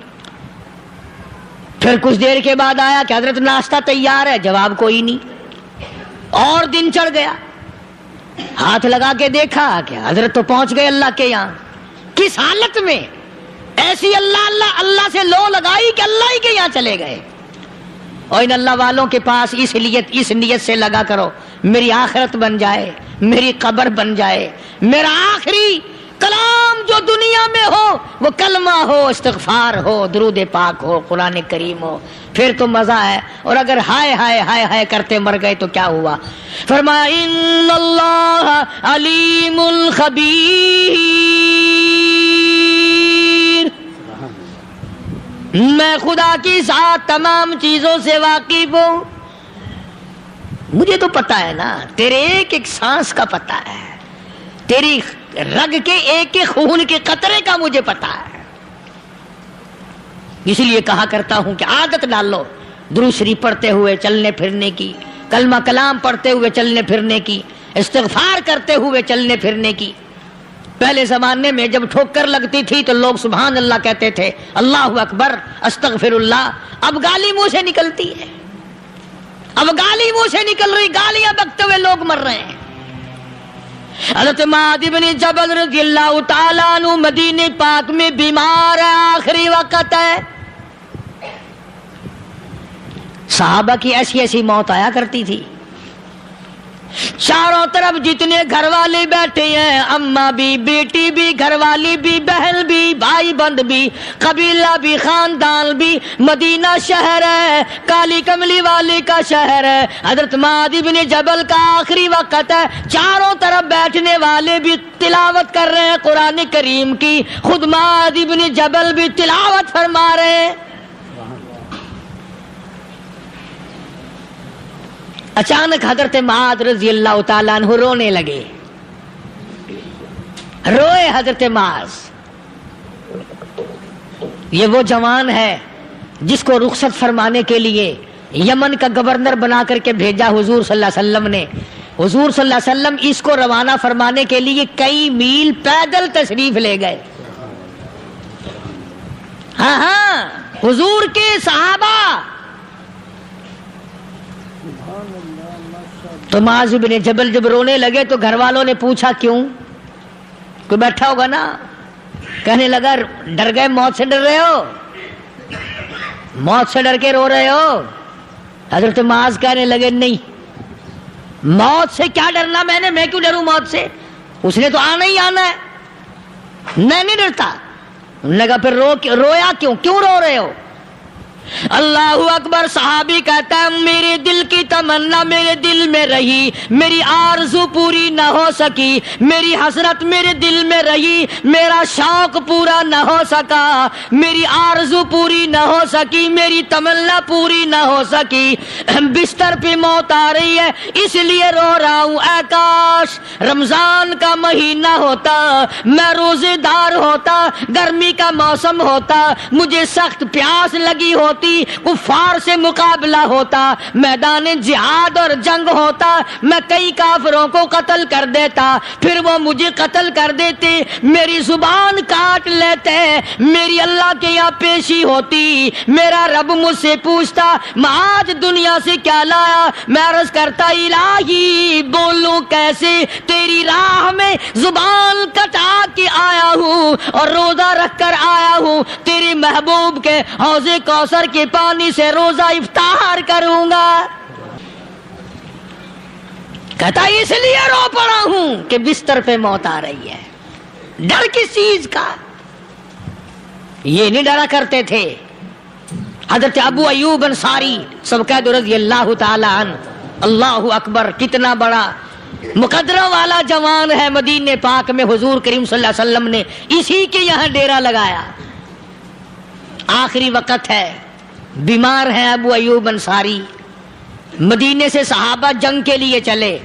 پھر کچھ دیر کے بعد آیا کہ حضرت ناشتہ تیار ہے، جواب کوئی نہیں. اور دن چڑھ گیا، ہاتھ لگا کے دیکھا کہ حضرت تو پہنچ گئے اللہ کے یہاں. کس حالت میں؟ ایسی اللہ اللہ اللہ سے لو لگائی کہ اللہ ہی کے یہاں چلے گئے. اور ان اللہ والوں کے پاس اس نیت سے لگا کرو میری آخرت بن جائے، میری قبر بن جائے، میرا آخری کلام جو دنیا میں ہو وہ کلمہ ہو، استغفار ہو، درود پاک ہو، قرآن کریم ہو، پھر تو مزہ ہے. اور اگر ہائے ہائے ہائے ہائے کرتے مر گئے تو کیا ہوا؟ فرمایا ان اللہ علیم خبیر. میں خدا کی ذات تمام چیزوں سے واقف ہوں. مجھے تو پتا ہے نا، تیرے ایک ایک سانس کا پتا ہے، تیری رگ کے ایک ایک خون کے قطرے کا مجھے پتا ہے. اس لیے کہا کرتا ہوں کہ عادت ڈال لو درود شریف پڑھتے ہوئے چلنے پھرنے کی، کلمہ کلام پڑھتے ہوئے چلنے پھرنے کی، استغفار کرتے ہوئے چلنے پھرنے کی. پہلے زمانے میں جب ٹھوکر لگتی تھی تو لوگ سبحان اللہ کہتے تھے، اللہ اکبر، استغفر اللہ. اب گالی منہ سے نکلتی ہے، اب گالی منہ سے نکل رہی، گالیاں بکتے ہوئے لوگ مر رہے ہیں. حضرت معاذ بن جبل رضی اللہ تعالیٰ عنہ مدینے پاک میں بیمار ہے، آخری وقت ہے. صحابہ کی ایسی ایسی موت آیا کرتی تھی. چاروں طرف جتنے گھر والے بیٹھے ہیں، اماں بھی، بیٹی بھی، گھر والی بھی، بہن بھی، بھائی بند بھی، قبیلہ بھی، خاندان بھی. مدینہ شہر ہے، کالی کملی والے کا شہر ہے. حضرت معاذ بن جبل کا آخری وقت ہے. چاروں طرف بیٹھنے والے بھی تلاوت کر رہے ہیں قرآن کریم کی، خود معاذ بن جبل بھی تلاوت فرما رہے ہیں. اچانک حضرت معاذ رضی اللہ تعالیٰ عنہ رونے لگے. روئے حضرت معاذ. یہ وہ جوان ہے جس کو رخصت فرمانے کے لیے یمن کا گورنر بنا کر کے بھیجا حضور صلی اللہ علیہ وسلم نے. حضور صلی اللہ علیہ وسلم اس کو روانہ فرمانے کے لیے کئی میل پیدل تشریف لے گئے. ہاں حضور کے صحابہ. تو معاذ بن جبل جب رونے لگے تو گھر والوں نے پوچھا کیوں؟ کوئی بیٹھا ہوگا نا. کہنے لگا ڈر گئے؟ موت سے ڈر رہے ہو؟ موت سے ڈر کے رو رہے ہو؟ حضرت معاذ کہنے لگے نہیں، موت سے کیا ڈرنا، میں کیوں ڈروں موت سے، اس نے تو آنا ہی آنا ہے، میں نہیں ڈرتا. انہوں نے کہا پھر رویا کیوں رو رہے ہو؟ اللہ اکبر. صحابی کہتا ہے میرے دل کی تمنا میرے دل میں رہی، میری آرزو پوری نہ ہو سکی، میری حسرت میرے دل میں رہی، میرا شوق پورا نہ ہو سکا، میری آرزو پوری نہ ہو سکی، میری تمنا پوری نہ ہو سکی. بستر پہ موت آ رہی ہے اس لیے رو رہا ہوں. اے کاش رمضان کا مہینہ ہوتا، میں روزے دار ہوتا، گرمی کا موسم ہوتا، مجھے سخت پیاس لگی ہوتی، کفار سے مقابلہ ہوتا، میدان جہاد اور جنگ ہوتا، میں کئی کافروں کو قتل کر دیتا، پھر وہ مجھے قتل کر دیتے، میری زبان کاٹ لیتے، میری اللہ کے یہاں پیشی ہوتی، میرا رب مجھ سے پوچھتا معاذ دنیا سے کیا لایا؟ میں عرض کرتا الہی بولوں کیسے، تیری راہ میں زبان کٹا کے آیا ہوں اور روزہ رکھ کر آیا ہوں، تیرے محبوب کے حوض کوثر کے پانی سے روزہ افطار کروں گا. کہتا اس لیے رو پڑا ہوں کہ بستر پہ موت آ رہی ہے. ڈر کس چیز کا؟ یہ نہیں ڈرا کرتے تھے. حضرت ابو ایوب انصاری سب قید رضی اللہ تعالی عنہ. اللہ اکبر، کتنا بڑا مقدرہ والا جوان ہے. مدینے پاک میں حضور کریم صلی اللہ علیہ وسلم نے اسی کے یہاں ڈیرا لگایا. آخری وقت ہے، بیمار ہیں ابو ایوب انصاری. مدینے سے صحابہ جنگ کے لیے چلے.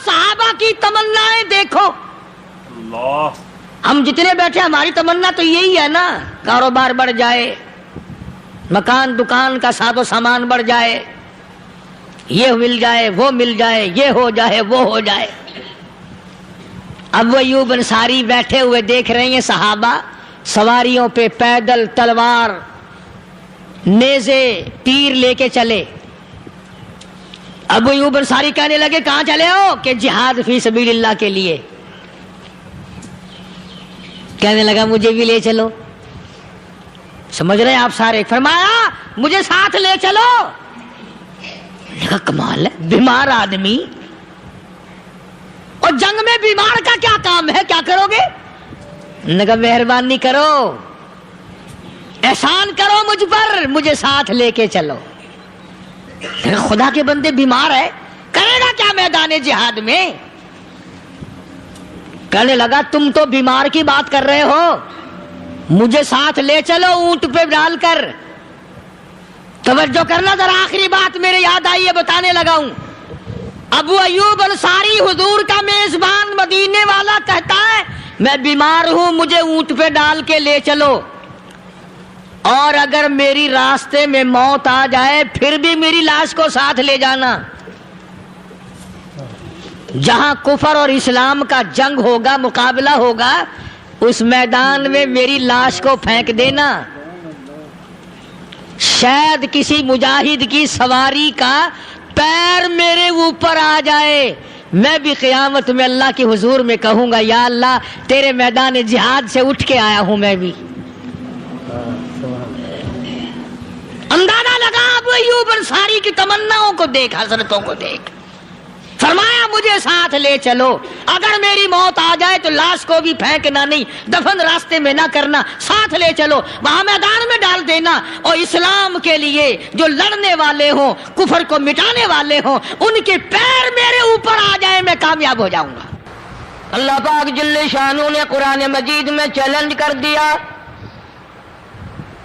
صحابہ کی تمنائیں دیکھو. اللہ، ہم جتنے بیٹھے ہماری تمنا تو یہی ہے نا، کاروبار بڑھ جائے، مکان دکان کا ساز و سامان بڑھ جائے، یہ مل جائے وہ مل جائے، یہ ہو جائے وہ ہو جائے. ابو ایوب انصاری بیٹھے ہوئے دیکھ رہے ہیں صحابہ سواریوں پہ پیدل تلوار نیزے تیر لے کے چلے. ابو ایوب انصاری کہنے لگے کہاں چلے ہو؟ کہ جہاد فی سبیل اللہ کے لیے. کہنے لگا مجھے بھی لے چلو. سمجھ رہے ہیں آپ سارے؟ فرمایا مجھے ساتھ لے چلو. کہا کمال ہے، بیمار آدمی اور جنگ میں بیمار کا کیا کام ہے، کیا کرو گے؟ نے کہا مہربانی کرو، احسان کرو مجھ پر، مجھے ساتھ لے کے چلو. خدا کے بندے بیمار ہے، کرے گا کیا میدان جہاد میں؟ کہنے لگا تم تو بیمار کی بات کر رہے ہو، مجھے ساتھ لے چلو اونٹ پہ ڈال کر. توجہ کرنا ذرا، آخری بات میرے یاد آئی ہے بتانے لگا ہوں. ابو ایوب انصاری حضور کا میزبان مدینے والا کہتا ہے میں بیمار ہوں، مجھے اونٹ پہ ڈال کے لے چلو، اور اگر میری راستے میں موت آ جائے پھر بھی میری لاش کو ساتھ لے جانا. جہاں کفر اور اسلام کا جنگ ہوگا، مقابلہ ہوگا، اس میدان میں میری لاش کو پھینک دینا. شاید کسی مجاہد کی سواری کا پیر میرے اوپر آ جائے، میں بھی قیامت میں اللہ کے حضور میں کہوں گا یا اللہ تیرے میدان جہاد سے اٹھ کے آیا ہوں میں بھی. اندازہ لگا ابو ایوب انصاری کی تمناؤں کو دیکھ، حضرتوں کو دیکھ. فرمایا مجھے ساتھ لے چلو، اگر میری موت آ جائے تو لاش کو بھی پھینکنا نہیں، دفن راستے میں نہ کرنا، ساتھ لے چلو، وہاں میدان میں ڈال دینا، اور اسلام کے لیے جو لڑنے والے ہوں، کفر کو مٹانے والے ہوں، ان کے پیر میرے اوپر آ جائے میں کامیاب ہو جاؤں گا. اللہ پاک جل شانہ نے قرآن مجید میں چیلنج کر دیا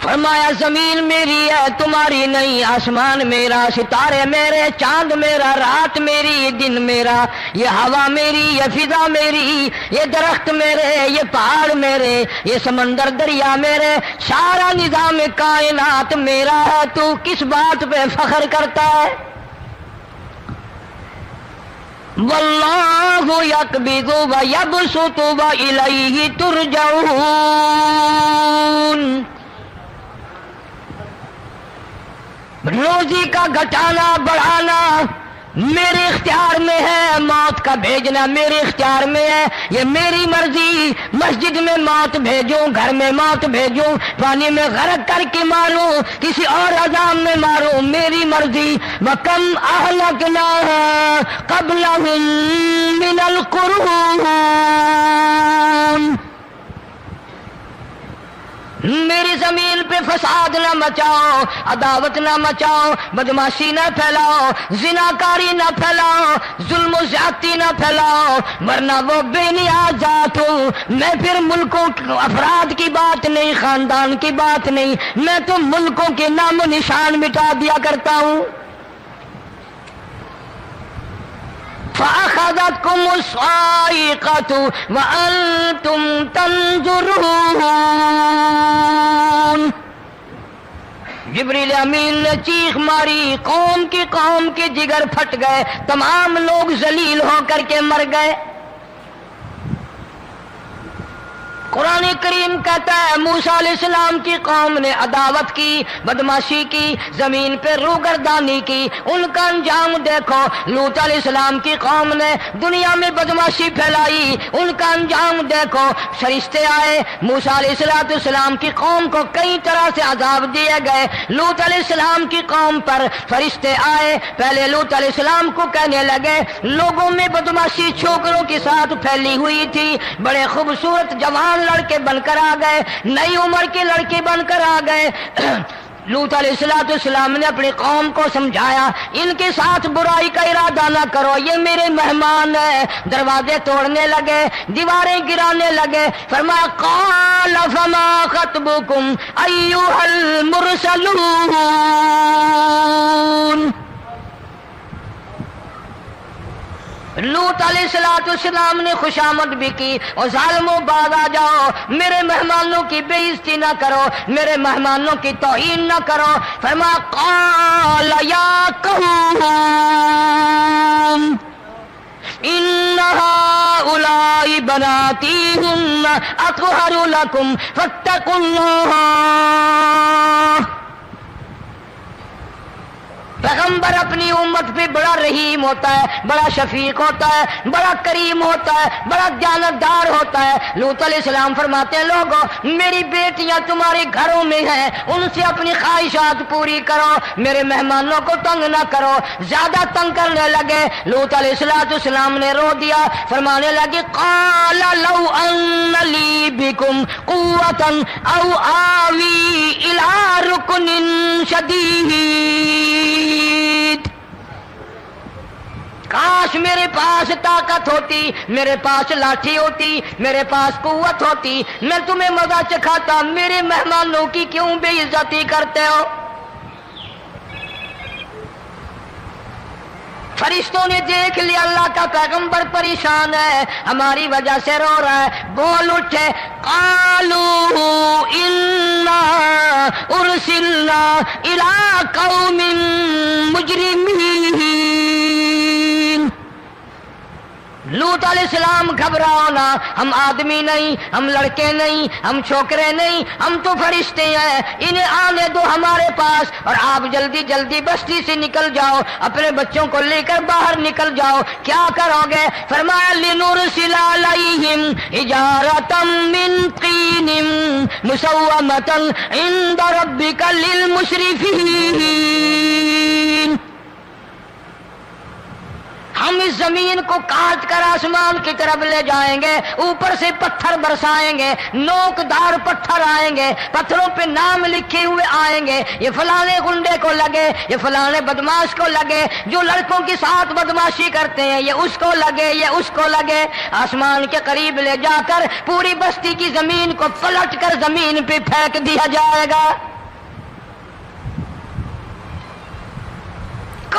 فرمایا زمین میری ہے تمہاری نہیں، آسمان میرا، ستارے میرے، چاند میرا، رات میری، دن میرا، یہ ہوا میری، یہ فضا میری، یہ درخت میرے، یہ پہاڑ میرے، یہ سمندر دریا میرے، سارا نظام کائنات میرا ہے، تو کس بات پہ فخر کرتا ہے؟ واللہ یقبض ویبسط والیہ ترجعون۔ روزی کا گھٹانا بڑھانا میرے اختیار میں ہے، موت کا بھیجنا میرے اختیار میں ہے، یہ میری مرضی۔ مسجد میں موت بھیجوں، گھر میں موت بھیجوں، پانی میں غرق کر کے ماروں، کسی اور عذاب میں ماروں، میری مرضی۔ وَكَمْ أَهْلَكْنَا قَبْلَهُمْ مِنَ الْقُرُونِ، میری زمین پہ فساد نہ مچاؤ، عداوت نہ مچاؤ، بدماشی نہ پھیلاؤ، زناکاری نہ پھیلاؤ، ظلم و زیادتی نہ پھیلاؤ، ورنہ وہ بے نیاز ذات ہوں۔ میں پھر ملکوں افراد کی بات نہیں، خاندان کی بات نہیں، میں تو ملکوں کے نام و نشان مٹا دیا کرتا ہوں۔ فَأَخَذَتْكُمُ الصَّاعِقَةُ وَأَنْتُمْ تَنْظُرُونَ۔ جبریل امین نے چیخ ماری، قوم کے جگر پھٹ گئے، تمام لوگ ذلیل ہو کر کے مر گئے۔ قرآن کریم کہتا ہے موسیٰ علیہ السلام کی قوم نے عداوت کی، بدماشی کی، زمین پہ روگردانی کی، ان کا انجام دیکھو۔ لوط علیہ السلام کی قوم نے دنیا میں بدماشی پھیلائی، ان کا انجام دیکھو۔ فرشتے آئے، موسیٰ علیہ السلام کی قوم کو کئی طرح سے عذاب دیے گئے۔ لوط علیہ السلام کی قوم پر فرشتے آئے، پہلے لوط علیہ السلام کو کہنے لگے، لوگوں میں بدماشی چھوکروں کے ساتھ پھیلی ہوئی تھی، بڑے خوبصورت جوان لڑکے بن کر آ گئے، نئی عمر کے لڑکے بن کر آ گئے۔ لوط علیہ السلام نے اپنی قوم کو سمجھایا، ان کے ساتھ برائی کا ارادہ نہ کرو، یہ میرے مہمان ہیں۔ دروازے توڑنے لگے، دیواریں گرانے لگے۔ فرمایا قال فما خطبکم ایھا المرسلون، لوط علیہ السلام نے خوشامد بھی کی، اور ظالموں باز آ جاؤ، میرے مہمانوں کی بے عزتی نہ کرو، میرے مہمانوں کی توہین نہ کرو۔ فرمایا قال یا قوم ان هؤلاء بناتی ہن اطہر لکم فاتقوا اللہ۔ پیغمبر اپنی امت پہ بڑا رحیم ہوتا ہے، بڑا شفیق ہوتا ہے، بڑا کریم ہوتا ہے، بڑا دیانتدار ہوتا ہے۔ لوط علیہ السلام فرماتے ہیں لوگوں میری بیٹیاں تمہارے گھروں میں ہیں، ان سے اپنی خواہشات پوری کرو، میرے مہمانوں کو تنگ نہ کرو۔ زیادہ تنگ کرنے لگے، لوط علیہ السلام نے رو دیا، فرمانے لگے قال لو ان لی بکم قوۃ او آوی الی رکن شدید، کاش میرے پاس طاقت ہوتی، میرے پاس لاٹھی ہوتی، میرے پاس قوت ہوتی، میں تمہیں مزہ چکھاتا، میرے مہمانوں کی کیوں بے عزتی کرتے ہو؟ فرشتوں نے دیکھ لیا اللہ کا پیغمبر پریشان ہے، ہماری وجہ سے رو رہا ہے، بول اٹھے قالوا انا ارسلنا الی قوم مجرمین۔ لوط علیہ السلام گھبراؤ نہ، ہم آدمی نہیں، ہم لڑکے نہیں، ہم چھوکرے نہیں، ہم تو فرشتے ہیں، انہیں آنے دو ہمارے پاس، اور آپ جلدی جلدی بستی سے نکل جاؤ، اپنے بچوں کو لے کر باہر نکل جاؤ۔ کیا کرو گے؟ فرمایا لنرسل علیہم حجارۃ من طین مسومۃ عند ربک للمسرفین، ہم اس زمین کو کاٹ کر آسمان کی طرف لے جائیں گے، اوپر سے پتھر برسائیں گے، نوکدار پتھر آئیں گے، پتھروں پہ نام لکھے ہوئے آئیں گے، یہ فلانے گنڈے کو لگے، یہ فلانے بدماش کو لگے، جو لڑکوں کے ساتھ بدماشی کرتے ہیں یہ اس کو لگے، یہ اس کو لگے۔ آسمان کے قریب لے جا کر پوری بستی کی زمین کو پلٹ کر زمین پہ پھینک دیا جائے گا۔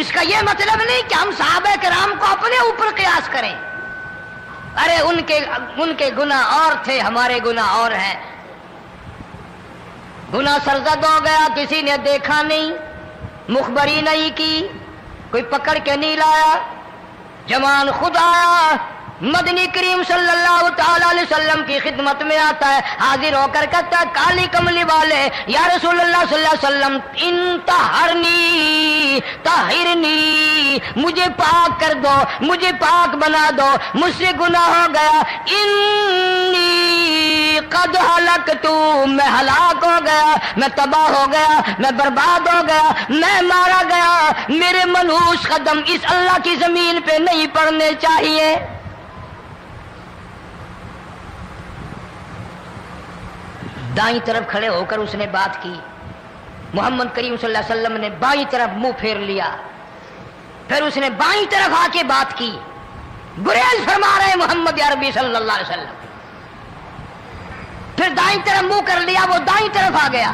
اس کا یہ مطلب نہیں کہ ہم صحابہ کرام کو اپنے اوپر قیاس کریں. ارے ان کے گناہ اور تھے، ہمارے گناہ اور ہیں. گناہ سرزد ہو گیا، کسی نے دیکھا نہیں، مخبری نہیں کی، کوئی پکڑ کے نہیں لایا، جوان خود آیا، مدنی کریم صلی اللہ تعالی علیہ وسلم کی خدمت میں آتا ہے، حاضر ہو کر کہتا ہے کالی کملی والے یا رسول اللہ صلی اللہ علیہ وسلم انتہرنی طہرنی، مجھے پاک کر دو، مجھے پاک بنا دو، مجھ سے گناہ ہو گیا. انی قد ہلکت، میں ہلاک ہو گیا، میں تباہ ہو گیا، میں برباد ہو گیا، میں مارا گیا. میرے منحوس قدم اس اللہ کی زمین پہ نہیں پڑنے چاہیے. دائیں طرف کھڑے ہو کر اس نے بات کی. محمد کریم صلی اللہ علیہ وسلم نے بائیں طرف منہ پھیر لیا، پھر اس نے بائیں طرف آ کے بات کی. گریز فرما رہے محمد عربی صلی اللہ علیہ وسلم. پھر دائیں طرف منہ کر لیا، وہ دائیں طرف آ گیا.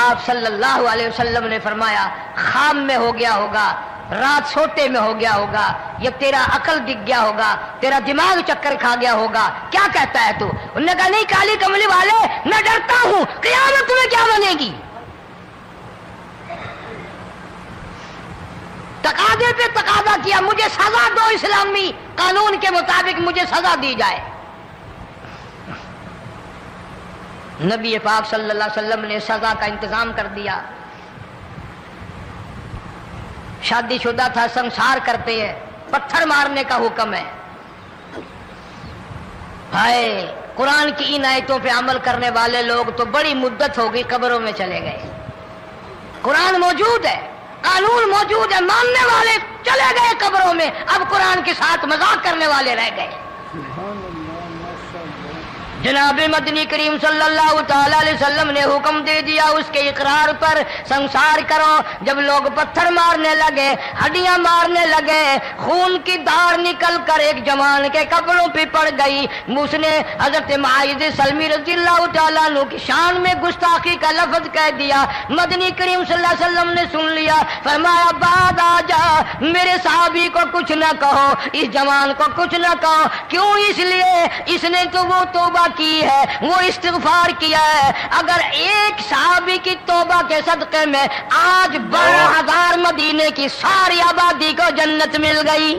آپ صلی اللہ علیہ وسلم نے فرمایا خواب میں ہو گیا ہوگا، رات سوتے میں ہو گیا ہوگا، یا تیرا عقل دکھ گیا ہوگا، تیرا دماغ چکر کھا گیا ہوگا، کیا کہتا ہے تو؟ انہوں نے کہا نہیں کالی کملی والے، میں ڈرتا ہوں قیامت میں کیا بنے گی. تقاضے پہ تقاضا کیا، مجھے سزا دو، اسلامی قانون کے مطابق مجھے سزا دی جائے. نبی پاک صلی اللہ علیہ وسلم نے سزا کا انتظام کر دیا. شادی شدہ تھا، سنسار کرتے ہیں، پتھر مارنے کا حکم ہے. ہائے قرآن کی ان آیتوں پہ عمل کرنے والے لوگ تو بڑی مدت ہو گئی قبروں میں چلے گئے. قرآن موجود ہے، قانون موجود ہے، ماننے والے چلے گئے قبروں میں، اب قرآن کے ساتھ مذاق کرنے والے رہ گئے. جناب مدنی کریم صلی اللہ تعالی علیہ وسلم نے حکم دے دیا اس کے اقرار پر سنسار کرو. جب لوگ پتھر مارنے لگے، ہڈیاں مارنے لگے، خون کی دھار نکل کر ایک جوان کے کپڑوں پہ پڑ گئی. اس نے حضرت معاذ سلمی رضی اللہ تعالیٰ عنہ کی شان میں گستاخی کا لفظ کہہ دیا. مدنی کریم صلی اللہ علیہ وسلم نے سن لیا، فرمایا بعد آ جا، میرے صحابی کو کچھ نہ کہو، اس جوان کو کچھ نہ کہو. کیوں؟ اس لیے اس نے تو وہ توبہ کی ہے، وہ استغفار کیا ہے. اگر ایک صحابی کی توبہ کے صدقے میں آج 12,000 مدینے کی ساری آبادی کو جنت مل گئی.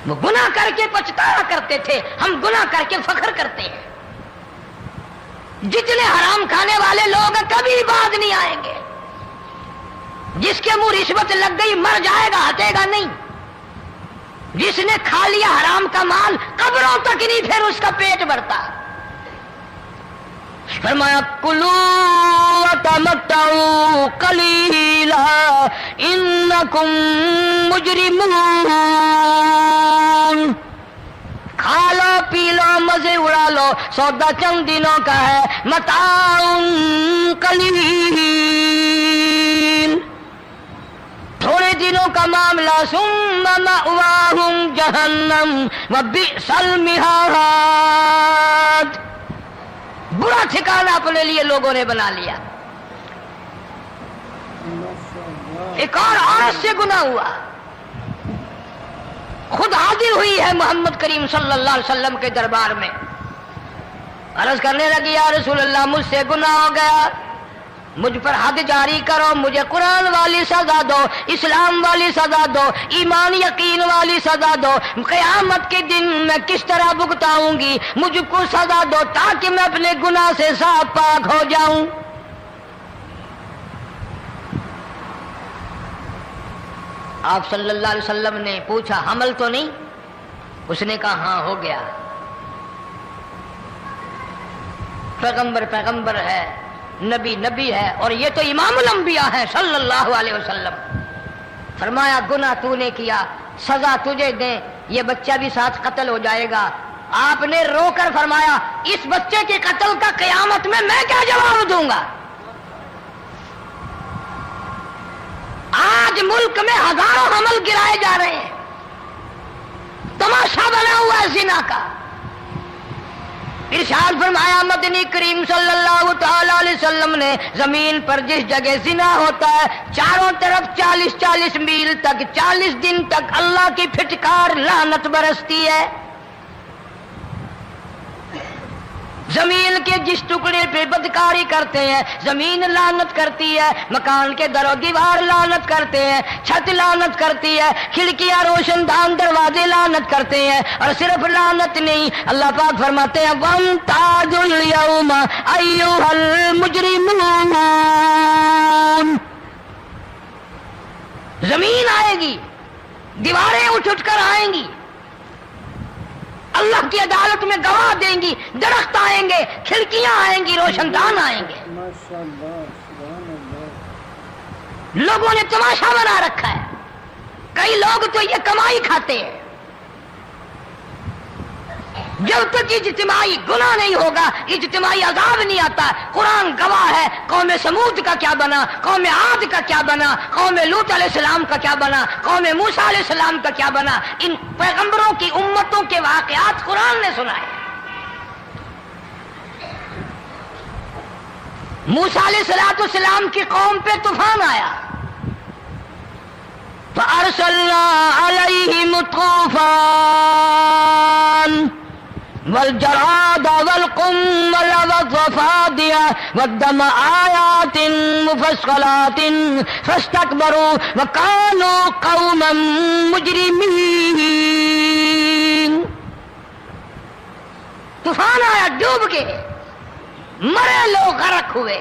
وہ گناہ کر کے پچھتایا کرتے تھے، ہم گناہ کر کے فخر کرتے ہیں. جتنے حرام کھانے والے لوگ کبھی باز نہیں آئیں گے. جس کے منہ رشوت لگ گئی مر جائے گا، ہٹے گا نہیں. جس نے کھا لیا حرام کا مال قبروں تک نہیں پھر اس کا پیٹ بھرتا. فرمایا کلو وتمتعوا قلیلا انکم مجرمون، کھا لو پی لو مزے اڑا لو، سودا چند دنوں کا ہے، متاع قلیل، تھوڑے دنوں کا معاملہ. ثم مأواہم جہنم وبئس المہاد، برا ٹھکانہ اپنے لیے لوگوں نے بنا لیا. ایک اور عورت سے گناہ ہوا، خود حاضر ہوئی ہے محمد کریم صلی اللہ علیہ وسلم کے دربار میں، عرض کرنے لگی یا رسول اللہ مجھ سے گناہ ہو گیا، مجھ پر حد جاری کرو، مجھے قرآن والی سزا دو، اسلام والی سزا دو، ایمان یقین والی سزا دو. قیامت کے دن میں کس طرح بھگتاؤں گی، مجھ کو سزا دو تاکہ میں اپنے گناہ سے صاف پاک ہو جاؤں. آپ صلی اللہ علیہ وسلم نے پوچھا حمل تو نہیں؟ اس نے کہا ہاں ہو گیا. پیغمبر ہے، نبی ہے، اور یہ تو امام الانبیاء ہے صلی اللہ علیہ وسلم. فرمایا گناہ تو نے کیا، سزا تجھے دیں، یہ بچہ بھی ساتھ قتل ہو جائے گا. آپ نے رو کر فرمایا اس بچے کے قتل کا قیامت میں کیا جواب دوں گا؟ آج ملک میں ہزاروں حمل گرائے جا رہے ہیں، تماشا بنا ہوا ہے زنا کا. ارشاد فرمایا مدنی کریم صلی اللہ تعالی علیہ وسلم نے زمین پر جس جگہ زنا ہوتا ہے چاروں طرف 40 میل تک 40 دن تک اللہ کی پھٹکار لعنت برستی ہے. زمین کے جس ٹکڑے پہ بدکاری کرتے ہیں زمین لعنت کرتی ہے, مکان کے در و دیوار لعنت کرتے ہیں, چھت لعنت کرتی ہے, کھڑکیاں روشن دان دروازے لعنت کرتے ہیں. اور صرف لعنت نہیں, اللہ پاک فرماتے ہیں وَامْتَازُوا الْيَوْمَ أَيُّهَا الْمُجْرِمُونَ. زمین آئے گی, دیواریں اٹھ کر آئیں گی, اللہ کی عدالت میں گواہ دیں گی, درخت آئیں گے, کھڑکیاں آئیں گی, روشن دان آئیں گے. لوگوں نے تماشا بنا رکھا ہے. کئی لوگ تو یہ کمائی کھاتے ہیں. جب تک اجتماعی گناہ نہیں ہوگا اجتماعی عذاب نہیں آتا. قرآن گواہ ہے, قوم سمود کا کیا بنا, قوم عاد کا کیا بنا, قوم لوط علیہ السلام کا کیا بنا, قوم موسیٰ علیہ السلام کا کیا بنا. ان پیغمبروں کی امتوں کے واقعات قرآن نے سنائے. موسیٰ علیہ السلام کی قوم پہ طوفان آیا, فَأَرْسَلْنَا عَلَيْهِمُ الطُّوفَانَ والجراد والقمل والضفادع والدم آيات مفصلات فاستكبروا وكانوا قوما مجرمين. طوفان آیا, ڈوب گئے, مرے لوگ, غرق ہوئے.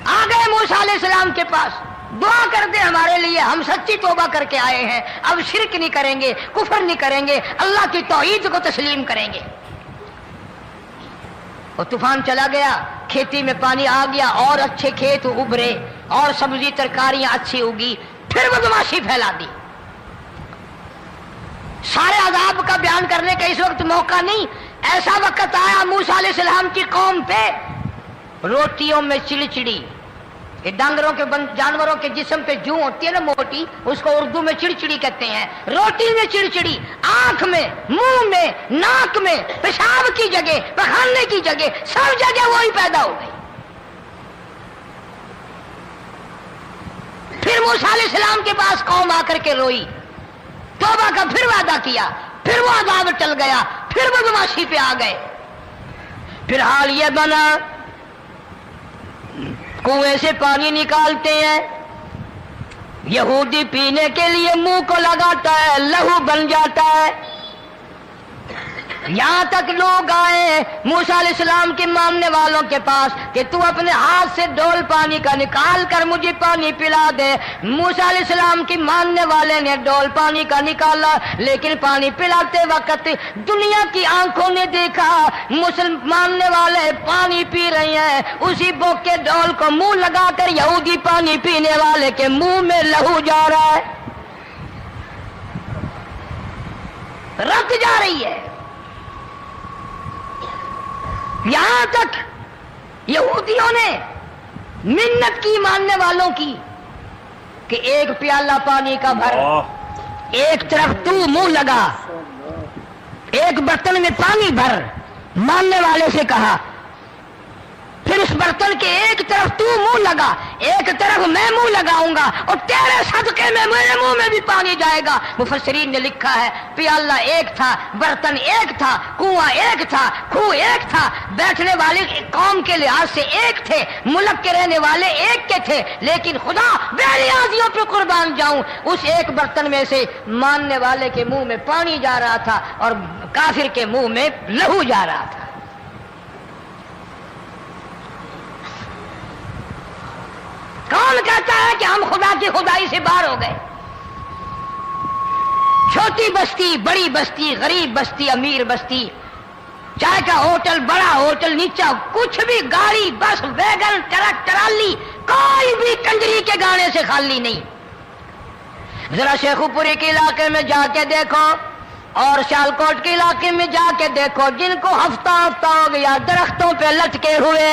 آ گئے موسیٰ علیہ السلام کے پاس, دعا کر دے ہمارے لیے, ہم سچی توبہ کر کے آئے ہیں, اب شرک نہیں کریں گے, کفر نہیں کریں گے, اللہ کی توحید کو تسلیم کریں گے. اور طوفان چلا گیا, کھیتی میں پانی آ گیا, اور اچھے کھیت ابھرے, اور سبزی ترکاریاں اچھی اگی. پھر بدماشی پھیلا دی. سارے عذاب کا بیان کرنے کا اس وقت موقع نہیں. ایسا وقت آیا موسیٰ علیہ السلام کی قوم پہ روٹیوں میں چڑچڑی. یہ ڈانگروں کے جانوروں کے جسم پہ جوں ہوتی ہے نا موٹی, اس کو اردو میں چڑچڑی کہتے ہیں. روٹی میں چڑچڑی, آنکھ میں, منہ میں, ناک میں, پیشاب کی جگہ, پخانے کی جگہ, سب جگہ وہی پیدا ہو گئی. پھر موسیٰ علیہ السلام کے پاس قوم آ کر کے روئی, توبہ کا پھر وعدہ کیا, پھر وہ عذاب ٹل گیا, پھر بدماشی پہ آ گئے. پھر حال یہ بنا کنویں سے پانی نکالتے ہیں, یہودی پینے کے لیے منہ کو لگاتا ہے, لہو بن جاتا ہے. یہاں تک لوگ آئے موسیٰ علیہ السلام کے ماننے والوں کے پاس کہ تو اپنے ہاتھ سے ڈول پانی کا نکال کر مجھے پانی پلا دے. موسیٰ علیہ السلام کی ماننے والے نے ڈول پانی کا نکالا, لیکن پانی پلاتے وقت دنیا کی آنکھوں نے دیکھا ماننے والے پانی پی رہے ہیں, اسی بوک کے ڈول کو منہ لگا کر یہودی پانی پینے والے کے منہ میں لہو جا رہا ہے, رت جا رہی ہے. یہاں تک یہودیوں نے منت کی ماننے والوں کی کہ ایک پیالہ پانی کا بھر, ایک طرف تو منہ لگا, ایک برتن میں پانی بھر. ماننے والے سے کہا, پھر اس برتن کے ایک طرف تو منہ لگا, ایک طرف میں منہ لگاؤں گا, اور تیرے صدقے میں میرے منہ میں بھی پانی جائے گا. مفسرین نے لکھا ہے پیالہ ایک تھا, برتن ایک تھا, کنواں ایک تھا, کھو ایک تھا, بیٹھنے والے قوم کے لحاظ سے ایک تھے, ملک کے رہنے والے ایک کے تھے, لیکن خدا بے نیازیوں پہ قربان جاؤں اس ایک برتن میں سے ماننے والے کے منہ میں پانی جا رہا تھا اور کافر کے منہ میں لہو جا رہا تھا. کون کہتا ہے کہ ہم خدا کی خدائی سے باہر ہو گئے؟ چھوٹی بستی, بڑی بستی, غریب بستی, امیر بستی, چائے کا ہوٹل, بڑا ہوٹل, نیچا کچھ بھی, گاڑی, بس, ویگن, ٹرک, ٹرالی, کوئی بھی کنجری کے گانے سے خالی نہیں. ذرا شیخو پوری کے علاقے میں جا کے دیکھو اور سیالکوٹ کے علاقے میں جا کے دیکھو, جن کو ہفتہ ہفتہ ہو گیا درختوں پہ لٹکے ہوئے,